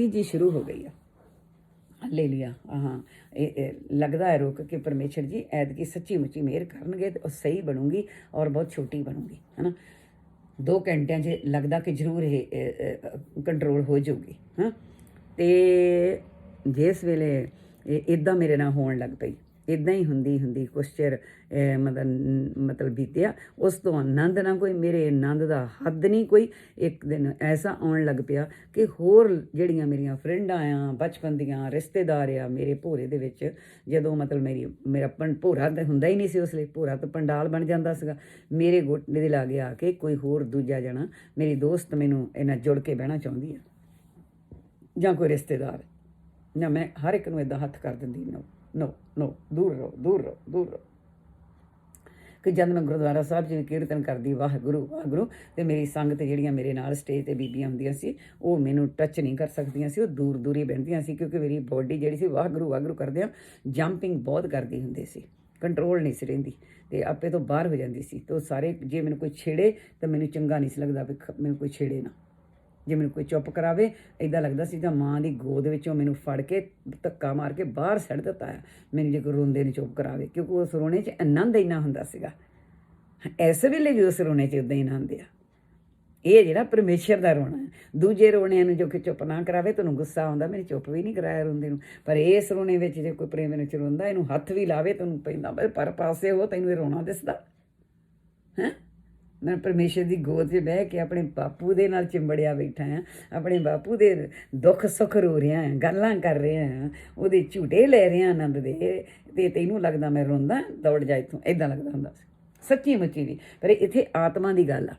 तीजी शुरू हो गई है। ले लिया। हाँ, लगता है रुक के परमेश्वर जी ऐतकी सच्ची मुच्ची मेहर करनगे तो सही बनूंगी और बहुत छोटी बनूंगी, है ना। 2 घंटिਆਂ 'ਚ लगता कि जरूर ये कंट्रोल हो जाऊगी। हाँ, तो जिस वेले इदां मेरे नाल होण लग पई, इदां ही हुंदी हुंदी कुछ चिर मतलब बीतिया। उस तो आनंद ना कोई, मेरे आनंद दा हद नहीं कोई। एक दिन ऐसा आउण लग पिया कि होर जिहड़ियां मेरियां फ्रेंडां आ बचपन दियां, रिश्तेदार आ मेरे भोरे दे विच, जदों मतलब मेरा भोरा तो हुंदा ही नहीं सी, उसले भोरा तो पंडाल बन जांदा सीगा। मेरे गोडे दे लागे आके कोई होर दूजा जणा, मेरी दोस्त मैनूं इन्ना जुड़ के बहना चाहुंदी है जां कोई रिश्तेदार, ना मैं हर एक नूं इदां हत्थ कर दिंदी, नो नो नो, दूर रहो दूर रहो दूर रहो। कि जद मैं गुरुद्वारा साहब जी कीर्तन करदी वाहगुरू वाहगुरू, तो मेरी संगत जिहड़ियां मेरे नाल स्टेज ते बीबियां हुंदियां सी, वो मैनूं टच नहीं कर सकदियां सी, वो दूर दूर ही बहंदियां सी, क्योंकि मेरी बॉडी जिहड़ी सी वाहगुरू वाहगुरू करदियां जंपिंग बहुत करदी हुंदी सी, कंट्रोल नहीं सी रहिंदी ते आपे तो बाहर हो जांदी सी। तो सारे जे मैनूं कोई छेड़े तो मैनूं चंगा नहीं सी लगदा भी मैनूं कोई छेड़े ना। जे मैनूं कोई चुप करावे इदां लगदा सी जिद्दां मां दी गोद विचों मैनूं फड़ के धक्का मार के बाहर सड़ दित्ता है, मैनूं जे कोई रोंदे नूं चुप करावे, क्योंकि उस रोने च आनंद इन्ना हुंदा सीगा। इस वेले भी उस रोने च उदां ही आनंद आ। ਇਹ ਜਿਹੜਾ ਪਰਮੇਸ਼ਰ ਦਾ ਰੋਣਾ ਹੈ। ਦੂਜੇ ਰੋਣਿਆਂ ਨੂੰ ਜੋ ਕਿ ਚੁੱਪ ਨਾ ਕਰਾਵੇ ਤੁਹਾਨੂੰ ਗੁੱਸਾ ਆਉਂਦਾ, ਮੈਨੂੰ ਚੁੱਪ ਵੀ ਨਹੀਂ ਕਰਾਇਆ ਰੋਂਦੇ ਨੂੰ। ਪਰ ਇਸ ਰੋਣੇ ਵਿੱਚ ਜੇ ਕੋਈ ਪ੍ਰੇਮ ਵਿੱਚ ਰੋਂਦਾ, ਇਹਨੂੰ ਹੱਥ ਵੀ ਲਾਵੇ ਤੁਹਾਨੂੰ ਪੈਂਦਾ ਪਰ ਪਾਸੇ ਹੋ, ਤੈਨੂੰ ਇਹ ਰੋਣਾ ਦਿਸਦਾ ਹੈ। ਮੈਂ ਪਰਮੇਸ਼ਰ ਦੀ ਗੋਦ 'ਚ ਬਹਿ ਕੇ ਆਪਣੇ ਬਾਪੂ ਦੇ ਨਾਲ ਚਿੰਬੜਿਆ ਬੈਠਾ ਹਾਂ, ਆਪਣੇ ਬਾਪੂ ਦੇ ਦੁੱਖ ਸੁੱਖ ਰੋ ਰਿਹਾ ਹਾਂ, ਗੱਲਾਂ ਕਰ ਰਿਹਾ ਹਾਂ, ਉਹਦੇ ਝੂਟੇ ਲੈ ਰਿਹਾ ਆਨੰਦ ਦੇ, ਅਤੇ ਤੈਨੂੰ ਲੱਗਦਾ ਮੈਂ ਰੋਂਦਾ, ਦੌੜ ਜਾ ਇੱਥੋਂ, ਇੱਦਾਂ ਲੱਗਦਾ ਹੁੰਦਾ ਸੀ ਸੱਚੀ ਮੁੱਚੀ ਵੀ। ਪਰ ਇੱਥੇ ਆਤਮਾ ਦੀ ਗੱਲ ਆ।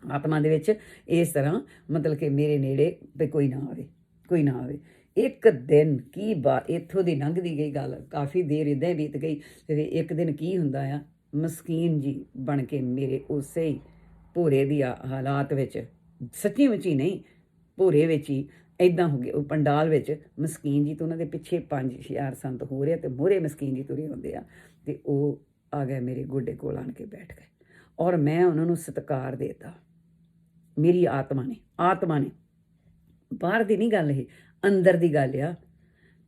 ਆਤਮਾ ਦੇ ਵਿੱਚ ਇਸ ਤਰ੍ਹਾਂ ਮਤਲਬ ਕਿ ਮੇਰੇ ਨੇੜੇ ਵੀ ਕੋਈ ਨਾ ਆਵੇ, ਕੋਈ ਨਾ ਆਵੇ। ਇੱਕ ਦਿਨ ਕੀ ਇੱਥੋਂ ਦੀ ਲੰਘਦੀ ਗਈ ਗੱਲ, ਕਾਫੀ ਦੇਰ ਇੱਦਾਂ ਹੀ ਬੀਤ ਗਈ। ਅਤੇ ਇੱਕ ਦਿਨ ਕੀ ਹੁੰਦਾ ਆ, ਮਸਕੀਨ ਜੀ ਬਣ ਕੇ ਮੇਰੇ ਉਸੇ ਹੀ ਭੋਰੇ ਦੀ ਹਾਲਾਤ ਵਿੱਚ, ਸੱਚੀ ਮੁੱਚੀ ਨਹੀਂ ਭੋਰੇ ਵਿੱਚ ਹੀ ਇੱਦਾਂ ਹੋ ਗਿਆ। ਉਹ ਪੰਡਾਲ ਵਿੱਚ ਮਸਕੀਨ ਜੀ ਤੋਂ ਉਹਨਾਂ ਦੇ ਪਿੱਛੇ 5000 ਸੰਤ ਹੋ ਰਹੇ, ਅਤੇ ਮੋਹਰੇ ਮਸਕੀਨ ਜੀ ਤੁਰੇ ਹੁੰਦੇ ਆ, ਅਤੇ ਉਹ ਆ ਗਏ ਮੇਰੇ ਗੋਡੇ ਕੋਲ ਆਣ ਕੇ ਬੈਠ ਗਏ, ਔਰ ਮੈਂ ਉਹਨਾਂ ਨੂੰ ਸਤਿਕਾਰ ਦੇਤਾ। ਮੇਰੀ ਆਤਮਾ ਨੇ ਬਾਹਰ ਦੀ ਨਹੀਂ ਗੱਲ, ਇਹ ਅੰਦਰ ਦੀ ਗੱਲ ਆ।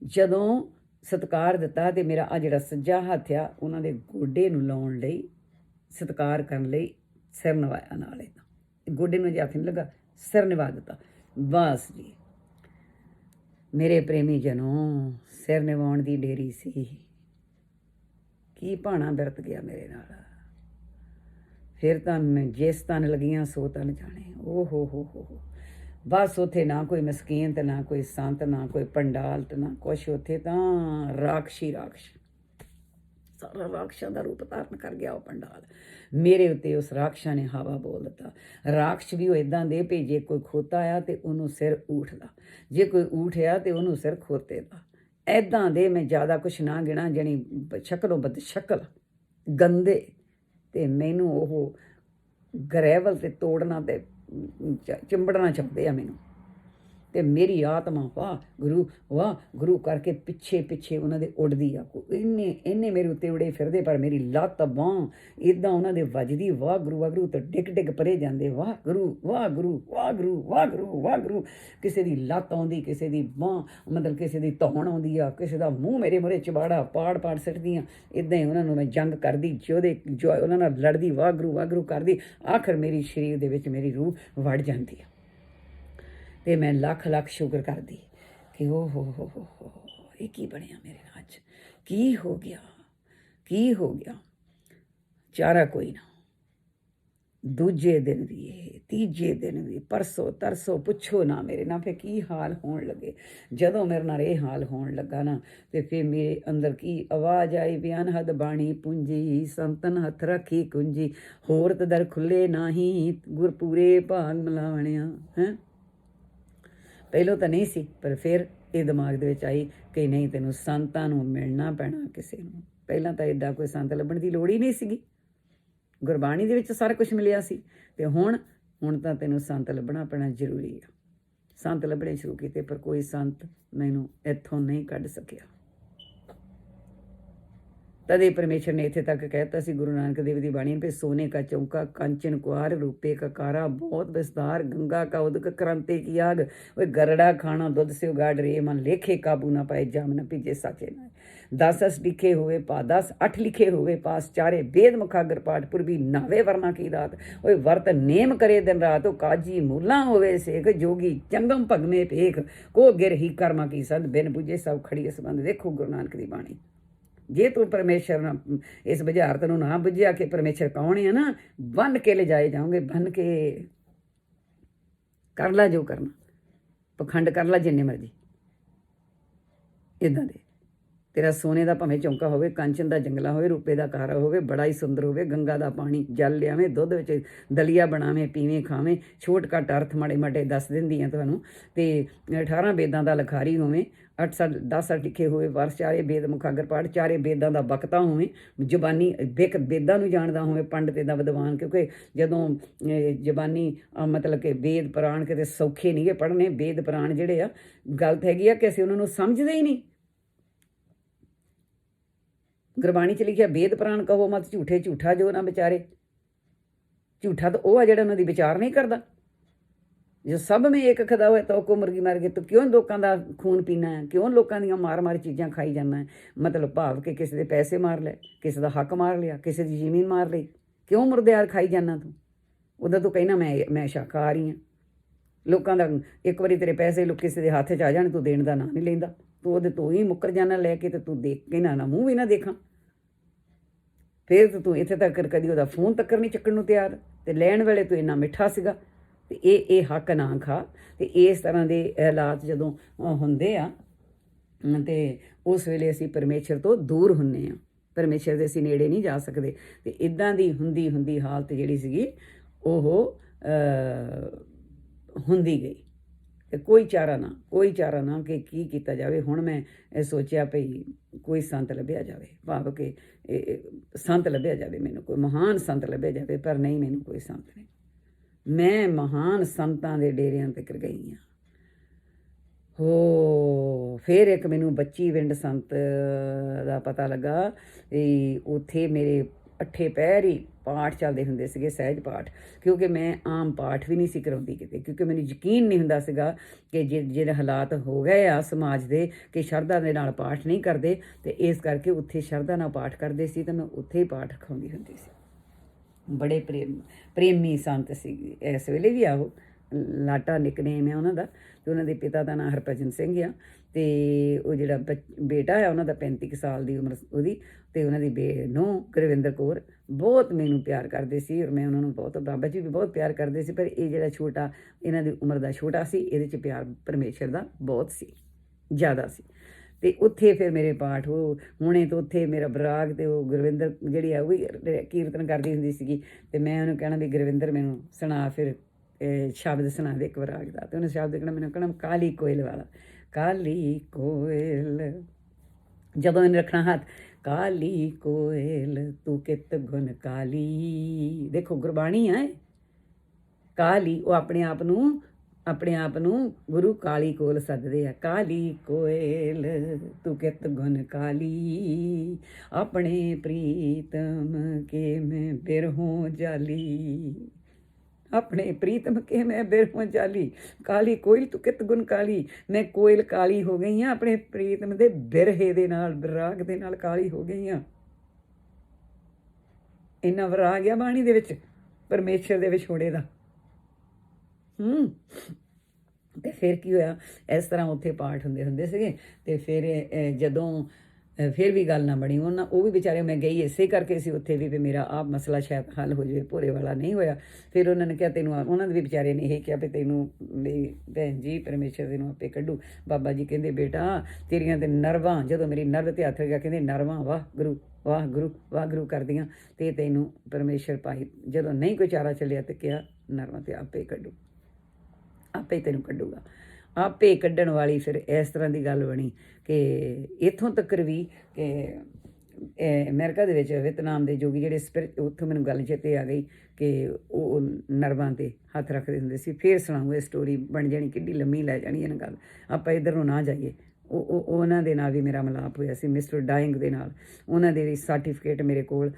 ਜਦੋਂ ਸਤਿਕਾਰ ਦਿੱਤਾ ਅਤੇ ਮੇਰਾ ਆ ਜਿਹੜਾ ਸੱਜਾ ਹੱਥ ਆ ਉਹਨਾਂ ਦੇ ਗੋਡੇ ਨੂੰ ਲਾਉਣ ਲਈ, ਸਤਿਕਾਰ ਕਰਨ ਲਈ ਸਿਰ ਨਿਵਾਇਆ ਨਾਲ, ਇੱਦਾਂ ਗੋਡੇ ਨੂੰ ਜੇ ਹੱਥ ਨਹੀਂ ਲੱਗਾ, ਸਿਰ ਨਿਵਾ ਦਿੱਤਾ। ਬਸ ਜੀ ਮੇਰੇ ਪ੍ਰੇਮੀ ਜਨੋਂ, ਸਿਰ ਨਿਵਾਉਣ ਦੀ ਡੇਰੀ ਸੀ, ਕੀ ਭਾਣਾ ਬਿਰਤ ਗਿਆ ਮੇਰੇ ਨਾਲ। ਫਿਰ ਤਾਂ ਮੈਂ ਜਿਸ ਤਨ ਲੱਗੀਆਂ ਸੋ ਤਨ ਜਾਣੇ। ਓ ਹੋ ਬਸ ਉੱਥੇ ਨਾ ਕੋਈ ਮਸਕੀਨ ਤੇ ਨਾ ਕੋਈ ਸੰਤ, ਨਾ ਕੋਈ ਪੰਡਾਲ ਤੇ ਨਾ ਕੁਛ। ਉੱਥੇ ਤਾਂ ਰਾਖਸ਼ੀ ਰਾਖਸ਼, ਸਾਰਾ ਰਾਖਸ਼ਾਂ ਦਾ ਰੂਪ ਧਾਰਨ ਕਰ ਗਿਆ ਉਹ ਪੰਡਾਲ। ਮੇਰੇ ਉੱਤੇ ਉਸ ਰਾਖਸ਼ਾਂ ਨੇ ਹਵਾ ਬੋਲ ਦਿੱਤਾ। ਰਾਖਸ਼ ਵੀ ਉਹ ਇੱਦਾਂ ਦੇ ਵੀ ਜੇ ਕੋਈ ਖੋਤਾ ਆ ਤੇ ਉਹਨੂੰ ਸਿਰ ਊਠਦਾ, ਜੇ ਕੋਈ ਊਠਿਆ ਤੇ ਉਹਨੂੰ ਸਿਰ ਖੋਤੇ ਦਾ। ਇੱਦਾਂ ਦੇ ਮੈਂ ਜ਼ਿਆਦਾ ਕੁਛ ਨਾ ਗਿਣਾ, ਜਣੀ ਸ਼ਕਲੋਂ ਬਦ ਸ਼ਕਲ ਗੰਦੇ। ਅਤੇ ਮੈਨੂੰ ਉਹ ਗਰੈਵਲ 'ਤੇ ਤੋੜਨਾ ਅਤੇ ਚਿੰਬੜਨਾ ਚਾਹੁੰਦੇ ਆ ਮੈਨੂੰ। ਅਤੇ ਮੇਰੀ ਆਤਮਾ ਵਾਹ ਗੁਰੂ ਕਰਕੇ ਪਿੱਛੇ ਉਹਨਾਂ ਦੇ ਉੱਡਦੀ ਆ। ਇੰਨੇ ਮੇਰੇ ਉੱਤੇ ਉੜੇ ਫਿਰਦੇ, ਪਰ ਮੇਰੀ ਲੱਤ ਬਾਂਹ ਇੱਦਾਂ ਉਹਨਾਂ ਦੇ ਵੱਜਦੀ, ਵਾਹਿਗੁਰੂ ਤੇ ਡਿੱਗ ਪਰੇ ਜਾਂਦੇ, ਵਾਹਿਗੁਰੂ। ਕਿਸੇ ਦੀ ਲੱਤ ਆਉਂਦੀ, ਕਿਸੇ ਦੀ ਬਾਂਹ ਮਤਲਬ ਕਿਸੇ ਦੀ ਧੌਣ ਆਉਂਦੀ ਆ, ਕਿਸੇ ਦਾ ਮੂੰਹ ਮੇਰੇ ਮੂਹਰੇ ਚਬਾੜਾ ਪਾੜ ਸਿੱਟਦੀਆਂ। ਇੱਦਾਂ ਹੀ ਉਹਨਾਂ ਨੂੰ ਮੈਂ ਜੰਗ ਕਰਦੀ, ਜੋ ਉਹਨਾਂ ਨਾਲ ਲੜਦੀ, ਵਾਹਿਗੁਰੂ ਕਰਦੀ। ਆਖਰ ਮੇਰੀ ਸਰੀਰ ਦੇ ਵਿੱਚ ਮੇਰੀ ਰੂਹ ਵੜ ਜਾਂਦੀ ਆ। ਅਤੇ ਮੈਂ ਲੱਖ ਸ਼ੁਕਰ ਕਰਦੀ ਕਿ ਹੋ ਇਹ ਕੀ ਬਣਿਆ ਮੇਰੇ ਨਾਲ ਅੱਜ, ਕੀ ਹੋ ਗਿਆ। ਚਾਰਾ ਕੋਈ ਨਾ। ਦੂਜੇ ਦਿਨ ਵੀ ਇਹ, ਤੀਜੇ ਦਿਨ ਵੀ, ਪਰਸੋਂ ਤਰਸੋਂ ਪੁੱਛੋ ਨਾ ਮੇਰੇ ਨਾਲ ਫਿਰ ਕੀ ਹਾਲ ਹੋਣ ਲੱਗੇ। ਜਦੋਂ ਮੇਰੇ ਨਾਲ ਇਹ ਹਾਲ ਹੋਣ ਲੱਗਾ ਨਾ, ਅਤੇ ਫਿਰ ਮੇਰੇ ਅੰਦਰ ਕੀ ਆਵਾਜ਼ ਆਈ ਵੀ ਅਨਹਦ ਬਾਣੀ ਪੂੰਜੀ, ਸੰਤਨ ਹੱਥ ਰੱਖੀ ਕੁੰਜੀ, ਹੋਰ ਤੇ ਦਰ ਖੁੱਲੇ ਨਾਹੀਂ, ਗੁਰਪੂਰੇ ਭਾਗ ਮਿਲਾਵਣਿਆ। ਹੈਂ, ਪਹਿਲੋਂ ਤਾਂ ਨਹੀਂ ਸੀ, ਪਰ ਫਿਰ ਇਹ ਦਿਮਾਗ ਦੇ ਵਿੱਚ ਆਈ ਕਿ ਨਹੀਂ, ਤੈਨੂੰ ਸੰਤਾਂ ਨੂੰ ਮਿਲਣਾ ਪੈਣਾ ਕਿਸੇ ਨੂੰ। ਪਹਿਲਾਂ ਤਾਂ ਇੱਦਾਂ ਕੋਈ ਸੰਤ ਲੱਭਣ ਦੀ ਲੋੜ ਹੀ ਨਹੀਂ ਸੀਗੀ, ਗੁਰਬਾਣੀ ਦੇ ਵਿੱਚ ਸਾਰਾ ਕੁਛ ਮਿਲਿਆ ਸੀ। ਅਤੇ ਹੁਣ ਤਾਂ ਤੈਨੂੰ ਸੰਤ ਲੱਭਣਾ ਪੈਣਾ ਜ਼ਰੂਰੀ ਆ। ਸੰਤ ਲੱਭਣੇ ਸ਼ੁਰੂ ਕੀਤੇ, ਪਰ ਕੋਈ ਸੰਤ ਮੈਨੂੰ ਇੱਥੋਂ ਨਹੀਂ ਕੱਢ ਸਕਿਆ। तदे परमेश्वर ने इत्थे तक कहता सी गुरु नानक देव की बाणी पे सोने का चौका कंचन कुआर रूपे का कारा बहुत विस्तार गंगा का उदक क्रांति की आग वो गरड़ा खाना दुध से उगाड़ रे मन लेखे काबू ना पाए जाम न पीजे साचे ना 10 लिखे हुए पा 10 8 लिखे हुए पास चारे वेद मुखागर पाठ पूर्वी नावे वरना की रात वो वर्त नेम करे दिन रात वो काजी मूला होवे सेख जोगी जंगम भगमे पेख को गिर ही कर्मा की संद बिन बुझे सब खड़ी संबंध। देखो गुरु नानक की बाणी जे तू परमेश्वर ना इस बुझारत नूं ना बुझिया कि परमेश्वर कौन है ना बन के ले जाए जाओगे बन के कर ला जो करना पखंड कर ला जिन्ने मर्जी इदां दे तेरा सोने का भावें चौंका होवे कंचन का जंगला होवे रूपे का कारा होवे बड़ा ही सुंदर होवे गंगा का पानी जल लियावें दुध विच दलिया बनावें पीवें खावें छोट घट अर्थ माड़े माड़े दस दिंदी हैं तुहानूं ते 18 वेदां का लखारी होवें 8 साल 10 लिखे हुए वर्ष चारे वेद मुखागर पाठ चारे वेदां का वक्ता होवे जबानी बिक वेदां नूं जाणदा होवे पंडित दा विद्वान क्योंकि जदों जबानी मतलब कि वेद पुराण किते सौखे नहीं गे पढ़ने वेद पुराण जिहड़े आ गलत हैगी आ कि असीं उन्हां नूं समझदे ही नहीं। गुरबाणी च लिखिया वेद पुराण कहो मत झूठे झूठा जो ना बेचारे झूठा तो वह आ जिहड़ा उन्हां दी विचार नहीं करदा जो सब में एक खदा होए तो को मुर्गी मार के तो क्यों लोगों का खून पीना है क्यों लोगों दी मार मार चीज़ां खाई जाना है मतलब भाव के किसी के पैसे मार ले किसी का हक मार लिया किसी की जमीन मार ली क्यों मुर्देयार खाई जाना तू उदा तू कहना मैं शाकाहारी हाँ लोगों का एक बारी तेरे पैसे लोग किसी के हाथ च आ जाने तू देने का नाम नहीं लेंदा तू वो तो ही मुकर जाना लैके तो तू देख के ना मूँह भी ना देखा फिर तो तू इत्थे तक कभी वह फोन तक नहीं चक्कण नूं तैयार तो लैण वेले तू इन्ना मिठा सीगा ते ये हक ना खा तो इस तरह के हालात जदों हुंदे आ ते उस वेले असीं परमेश्वर तो दूर हुंदे आ परमेश्वर दे असीं नेड़े नहीं जा सकते ते इदां दी हुंदी हालत जिहड़ी सीगी ओह हुंदी गई ते कोई चारा ना कि की कीता जावे। हुण मैं सोचिया भई कोई संत लभ्या जावे भाव के संत लभ्या जावे मैनूं कोई महान संत लभ्या जावे पर नहीं मैनूं कोई संत नहीं मैं महान संतां दे डेरियां तक गई हाँ हो। फिर एक मैनूं बच्ची विंड संत दा पता लगा उत्थे मेरे अठे पैर ही पाठ चलते हुंदे सीगे सहज पाठ क्योंकि मैं आम पाठ भी नहीं सी कराउंदी किते क्योंकि मैनूं यकीन नहीं हुंदा सीगा कि जिहड़े हालात हो गए आ समाज दे कि शरधा दे नाल पाठ नहीं करदे ते इस करके उत्थे शरधा नाल पाठ करदे सी ते मैं उत्थे ही पाठ रखाउंदी हुंदी सी। बड़े प्रेमी संत सी इस वेले भी आओ लाटा निकनेम है उन्हों का तो उन्होंने पिता का नाम हरभजन सिंह आ ते वो जिहड़ा बेटा है उन्हों 35 साल की उम्र उहदी ते उन्हों दी नूंह गुरविंदर कौर बहुत मैनूं प्यार करते सी और मैं उन्होंने बहुत बाबा जी भी बहुत प्यार करते सी पर ये जिहड़ा छोटा इन्हां दी उम्र का छोटा सी इहदे च प्यार परमेश्वर का बहुत सी ज़्यादा सी ते उत्थे फिर मेरे पाठ वो हुणे तो उत्थे मेरा बराग ते वो गुरविंदर जिहड़ी है वो भी कीर्तन करदी हुंदी सीगी ते मैं उन्होंने कहना भी गुरविंदर मैनूं सुणा फिर शब्द सुणा दे एक बराग दा ते उन्हें शब्द कहना मैनूं कहना काली कोयल वाला काली कोयल जदों इन्हें रखना हाथ काली कोयल तू कित गुण काली देखो गुरबाणी है काली वो अपने आप नूं गुरु काली कोल सददे आ काली कोयल तू कित गुण काली अपने प्रीतम के मैं बिरहों जाली अपने प्रीतम के मैं बिरहों जाली काली कोयल तू कित गुण काली मैं कोयल काली हो गई हाँ अपने प्रीतम दे बिरहे दे नाल विराग दे नाल काली हो गई हाँ। इन्ना विराग आ बाणी दे विच परमेश्वर दे विछोड़े दा ते फिर की होया इस तरह उत्थे पाठ हुंदे सीगे ते फिर जदों फिर भी गल ना बनी उन्होंने वो भी बेचारे मैं गई इसे करके सी उत्थे भी मेरा आप मसला शायद हल हो जाए भोरे वाला नहीं होया फिर उन्होंने कहा तेनों उन्होंने भी बेचारे ने यही कहा भी तेनों भी भैन जी परमेश्वर तेनों आपे कड्डू बाबा जी कहते बेटा तेरियां ते नरवां जदों मेरी नर्व ते हथ गया कहते नरवां वाह गुरु कर दियां ते तेनों परमेश्वर पाई जदों नहीं कोई चारा चलिया तो क्या नरवां ते आपे कड्डू आपे ही तेनों कड्डूगा आपे कड्डण वाली फिर इस तरह की गल बनी कि इत्थों तक भी कि अमेरिका दे विच वियतनाम के जोगी जिहड़े स्पिरिट उत्थों मैनूं गल चेते आ गई कि वो नरवां ते हथ रखदे हुंदे सी। फिर सुणाऊँ ये स्टोरी बन जानी किड्डी लम्मी लै जानी है गल आपां इधर नूं ना जाइए ਉਹਨਾਂ ਦੇ ਨਾਲ ਵੀ ਮੇਰਾ ਮਿਲਾਪ ਹੋਇਆ ਸੀ, ਮਿਸਟਰ ਡਾਇੰਗ ਦੇ ਨਾਲ। ਉਹਨਾਂ ਦੇ ਵੀ ਸਰਟੀਫਿਕੇਟ ਮੇਰੇ ਕੋਲ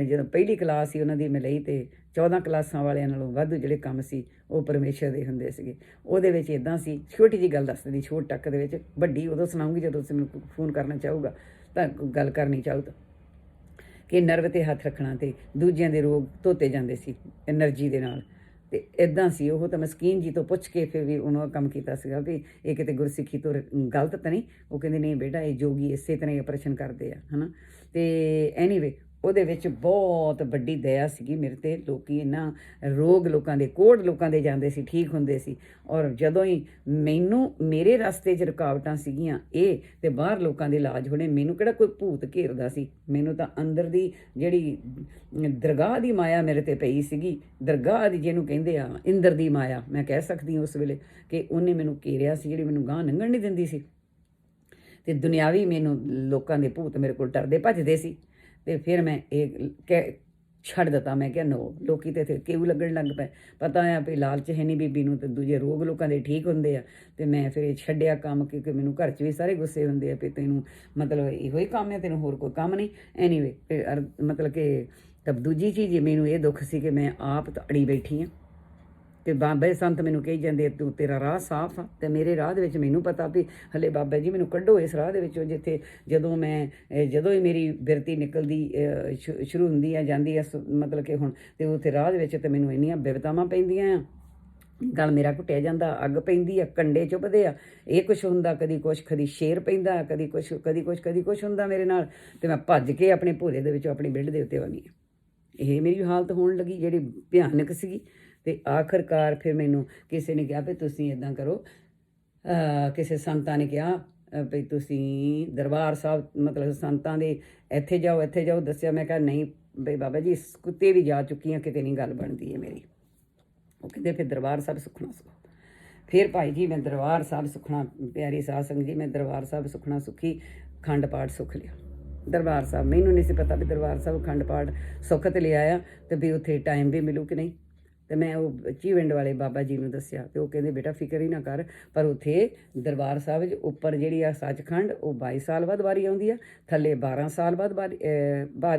ਜਦੋਂ ਪਹਿਲੀ ਕਲਾਸ ਸੀ ਉਹਨਾਂ ਦੀ ਮੈਂ ਲਈ, ਅਤੇ 14 ਕਲਾਸਾਂ ਵਾਲਿਆਂ ਨਾਲੋਂ ਵਾਧੂ ਜਿਹੜੇ ਕੰਮ ਸੀ ਉਹ ਪਰਮੇਸ਼ਰ ਦੇ ਹੁੰਦੇ ਸੀਗੇ। ਉਹਦੇ ਵਿੱਚ ਇੱਦਾਂ ਸੀ, ਛੋਟੀ ਜਿਹੀ ਗੱਲ ਦੱਸ ਦਿੰਦੀ ਛੋਟ ਟੱਕ ਦੇ ਵਿੱਚ, ਵੱਡੀ ਉਦੋਂ ਸੁਣਾਉਂਗੀ ਜਦੋਂ ਤੁਸੀਂ ਮੈਨੂੰ ਫੋਨ ਕਰਨਾ ਚਾਹੂਗਾ ਤਾਂ, ਗੱਲ ਕਰਨੀ ਚਾਹੂ ਤਾਂ, ਕਿ ਨਰਵ 'ਤੇ ਹੱਥ ਰੱਖਣਾ ਅਤੇ ਦੂਜਿਆਂ ਦੇ ਰੋਗ ਧੋਤੇ ਜਾਂਦੇ ਸੀ ਐਨਰਜੀ ਦੇ ਨਾਲ। ਅਤੇ ਇੱਦਾਂ ਸੀ ਉਹ, ਤਾਂ ਮਸਕੀਨ ਜੀ ਤੋਂ ਪੁੱਛ ਕੇ ਫਿਰ ਵੀ ਉਹਨੂੰ ਕੰਮ ਕੀਤਾ ਸੀਗਾ ਵੀ ਇਹ ਕਿਤੇ ਗੁਰਸਿੱਖੀ ਤੋਂ ਗਲਤ ਤਾਂ ਨਹੀਂ। ਉਹ ਕਹਿੰਦੇ ਨਹੀਂ ਬੇਟਾ, ਇਹ ਜੋਗੀ ਇਸੇ ਤਰ੍ਹਾਂ ਹੀ ਆਪਰੇਸ਼ਨ ਕਰਦੇ ਆ, ਹੈ ਨਾ। ਅਤੇ ਐਨੀਵੇ ਉਹਦੇ ਵਿੱਚ ਬਹੁਤ ਵੱਡੀ ਦਇਆ ਸੀਗੀ ਮੇਰੇ 'ਤੇ। ਲੋਕ ਇੰਨਾ ਰੋਗ ਲੋਕਾਂ ਦੇ, ਕੋੜ ਲੋਕਾਂ ਦੇ ਜਾਂਦੇ ਸੀ, ਠੀਕ ਹੁੰਦੇ ਸੀ। ਔਰ ਜਦੋਂ ਹੀ ਮੇਰੇ ਰਸਤੇ 'ਚ ਰੁਕਾਵਟਾਂ ਸੀਗੀਆਂ ਇਹ, ਅਤੇ ਬਾਹਰ ਲੋਕਾਂ ਦੇ ਇਲਾਜ ਹੋਣੇ, ਮੈਨੂੰ ਕਿਹੜਾ ਕੋਈ ਭੂਤ ਘੇਰਦਾ ਸੀ। ਮੈਨੂੰ ਤਾਂ ਅੰਦਰ ਦੀ ਜਿਹੜੀ ਦਰਗਾਹ ਦੀ ਮਾਇਆ ਮੇਰੇ 'ਤੇ ਪਈ ਸੀਗੀ, ਦਰਗਾਹ ਦੀ ਜਿਹਨੂੰ ਕਹਿੰਦੇ ਆ, ਇੰਦਰ ਦੀ ਮਾਇਆ ਮੈਂ ਕਹਿ ਸਕਦੀ ਹਾਂ ਉਸ ਵੇਲੇ, ਕਿ ਉਹਨੇ ਮੈਨੂੰ ਘੇਰਿਆ ਸੀ, ਜਿਹੜੀ ਮੈਨੂੰ ਗਾਂਹ ਲੰਘਣ ਨਹੀਂ ਦਿੰਦੀ ਸੀ। ਅਤੇ ਦੁਨਿਆਵੀ ਮੈਨੂੰ ਲੋਕਾਂ ਦੇ ਭੂਤ ਮੇਰੇ ਕੋਲ ਡਰਦੇ ਭੱਜਦੇ ਸੀ। ਅਤੇ ਫਿਰ ਮੈਂ ਇਹ ਛੱਡ ਦਿੱਤਾ। ਮੈਂ ਕਿਹਾ ਨੋ, ਲੋਕੀ ਤਾਂ ਇੱਥੇ ਕਿਉਂ ਲੱਗਣ ਲੱਗ ਪਏ, ਪਤਾ ਆ ਵੀ ਲਾਲਚ ਹੈ ਨਹੀਂ ਬੀਬੀ ਨੂੰ, ਅਤੇ ਦੂਜੇ ਰੋਗ ਲੋਕਾਂ ਦੇ ਠੀਕ ਹੁੰਦੇ ਆ। ਅਤੇ ਮੈਂ ਫਿਰ ਇਹ ਛੱਡਿਆ ਕੰਮ, ਕਿਉਂਕਿ ਮੈਨੂੰ ਘਰ 'ਚ ਵੀ ਸਾਰੇ ਗੁੱਸੇ ਹੁੰਦੇ ਆ ਵੀ ਤੈਨੂੰ ਮਤਲਬ ਇਹੋ ਹੀ ਕੰਮ ਹੈ, ਤੈਨੂੰ ਹੋਰ ਕੋਈ ਕੰਮ ਨਹੀਂ। ਐਨੀਵੇ ਮਤਲਬ ਕਿ ਤਾਂ ਦੂਜੀ ਚੀਜ਼ ਮੈਨੂੰ ਇਹ ਦੁੱਖ ਸੀ ਕਿ ਮੈਂ ਆਪ ਤਾਂ ਅੜੀ ਬੈਠੀ ਹਾਂ, ਅਤੇ ਬਾਬਾ ਸੰਤ ਮੈਨੂੰ ਕਹੀ ਜਾਂਦੇ ਤੂੰ, ਤੇਰਾ ਰਾਹ ਸਾਫ਼ ਆ। ਅਤੇ ਮੇਰੇ ਰਾਹ ਦੇ ਵਿੱਚ ਮੈਨੂੰ ਪਤਾ ਵੀ ਹਲੇ ਬਾਬਾ ਜੀ ਮੈਨੂੰ ਕੱਢੋ ਇਸ ਰਾਹ ਦੇ ਵਿੱਚੋਂ, ਜਿੱਥੇ ਜਦੋਂ ਹੀ ਮੇਰੀ ਬਿਰਤੀ ਨਿਕਲਦੀ ਸ਼ੁਰੂ ਹੁੰਦੀ ਆ ਜਾਂਦੀ ਆ, ਮਤਲਬ ਕਿ ਹੁਣ, ਅਤੇ ਉੱਥੇ ਰਾਹ ਦੇ ਵਿੱਚ ਤਾਂ ਮੈਨੂੰ ਇੰਨੀਆਂ ਬਿਪਤਾਵਾਂ ਪੈਂਦੀਆਂ ਆ, ਗਲ ਮੇਰਾ ਘੁੱਟਿਆ ਜਾਂਦਾ, ਅੱਗ ਪੈਂਦੀ ਆ, ਕੰਡੇ ਚੁੱਭਦੇ ਆ, ਇਹ ਕੁਛ ਹੁੰਦਾ, ਕਦੀ ਕੁਛ, ਕਦੀ ਸ਼ੇਰ ਪੈਂਦਾ, ਕਦੀ ਕੁਛ ਹੁੰਦਾ ਮੇਰੇ ਨਾਲ। ਅਤੇ ਮੈਂ ਭੱਜ ਕੇ ਆਪਣੇ ਭੋਰੇ ਦੇ ਵਿੱਚੋਂ ਆਪਣੀ ਬਿਲਡ ਦੇ ਉੱਤੇ ਆਉਂਦੀ ਹਾਂ। ਇਹ ਮੇਰੀ ਹਾਲਤ ਹੋਣ ਲੱਗੀ ਜਿਹੜੀ ਭਿਆਨਕ ਸੀਗੀ। ਅਤੇ ਆਖਰਕਾਰ ਫਿਰ ਮੈਨੂੰ ਕਿਸੇ ਨੇ ਕਿਹਾ ਵੀ ਤੁਸੀਂ ਇੱਦਾਂ ਕਰੋ, ਕਿਸੇ ਸੰਤਾਂ ਨੇ ਕਿਹਾ ਵੀ ਤੁਸੀਂ ਦਰਬਾਰ ਸਾਹਿਬ, ਮਤਲਬ ਸੰਤਾਂ ਦੇ ਇੱਥੇ ਜਾਓ ਦੱਸਿਆ। ਮੈਂ ਕਿਹਾ ਨਹੀਂ ਬਈ ਬਾਬਾ ਜੀ, ਕੁੱਤੇ ਵੀ ਜਾ ਚੁੱਕੀ ਹਾਂ, ਕਿਤੇ ਨਹੀਂ ਗੱਲ ਬਣਦੀ ਹੈ ਮੇਰੀ। ਉਹ ਕਹਿੰਦੇ ਫਿਰ ਦਰਬਾਰ ਸਾਹਿਬ ਸੁਖਣਾ ਸੁਖੋ। ਫਿਰ ਭਾਈ ਜੀ ਮੈਂ ਦਰਬਾਰ ਸਾਹਿਬ ਸੁਖਣਾ, ਪਿਆਰੀ ਸਾਧ ਸੰਗਤ ਜੀ, ਮੈਂ ਦਰਬਾਰ ਸਾਹਿਬ ਸੁਖਣਾ ਸੁਖੀ, ਖੰਡ ਪਾਠ ਸੁੱਖ ਲਿਆ ਦਰਬਾਰ ਸਾਹਿਬ। ਮੈਨੂੰ ਨਹੀਂ ਸੀ ਪਤਾ ਵੀ ਦਰਬਾਰ ਸਾਹਿਬ ਖੰਡ ਪਾਠ ਸੁੱਖ ਤੇ ਲਿਆ ਆ, ਅਤੇ ਵੀ ਉੱਥੇ ਟਾਈਮ ਵੀ ਮਿਲੂ ਕਿ ਨਹੀਂ। ਅਤੇ ਮੈਂ ਉਹ ਚੀਵਿੰਡ ਵਾਲੇ ਬਾਬਾ ਜੀ ਨੂੰ ਦੱਸਿਆ, ਅਤੇ ਉਹ ਕਹਿੰਦੇ ਬੇਟਾ ਫਿਕਰ ਹੀ ਨਾ ਕਰ, ਪਰ ਉੱਥੇ ਦਰਬਾਰ ਸਾਹਿਬ 'ਚ ਉੱਪਰ ਜਿਹੜੀ ਆ ਸੱਚਖੰਡ, ਉਹ 22 ਸਾਲ ਬਾਅਦ ਵਾਰੀ ਆਉਂਦੀ ਆ, ਥੱਲੇ 12 ਸਾਲ ਬਾਅਦ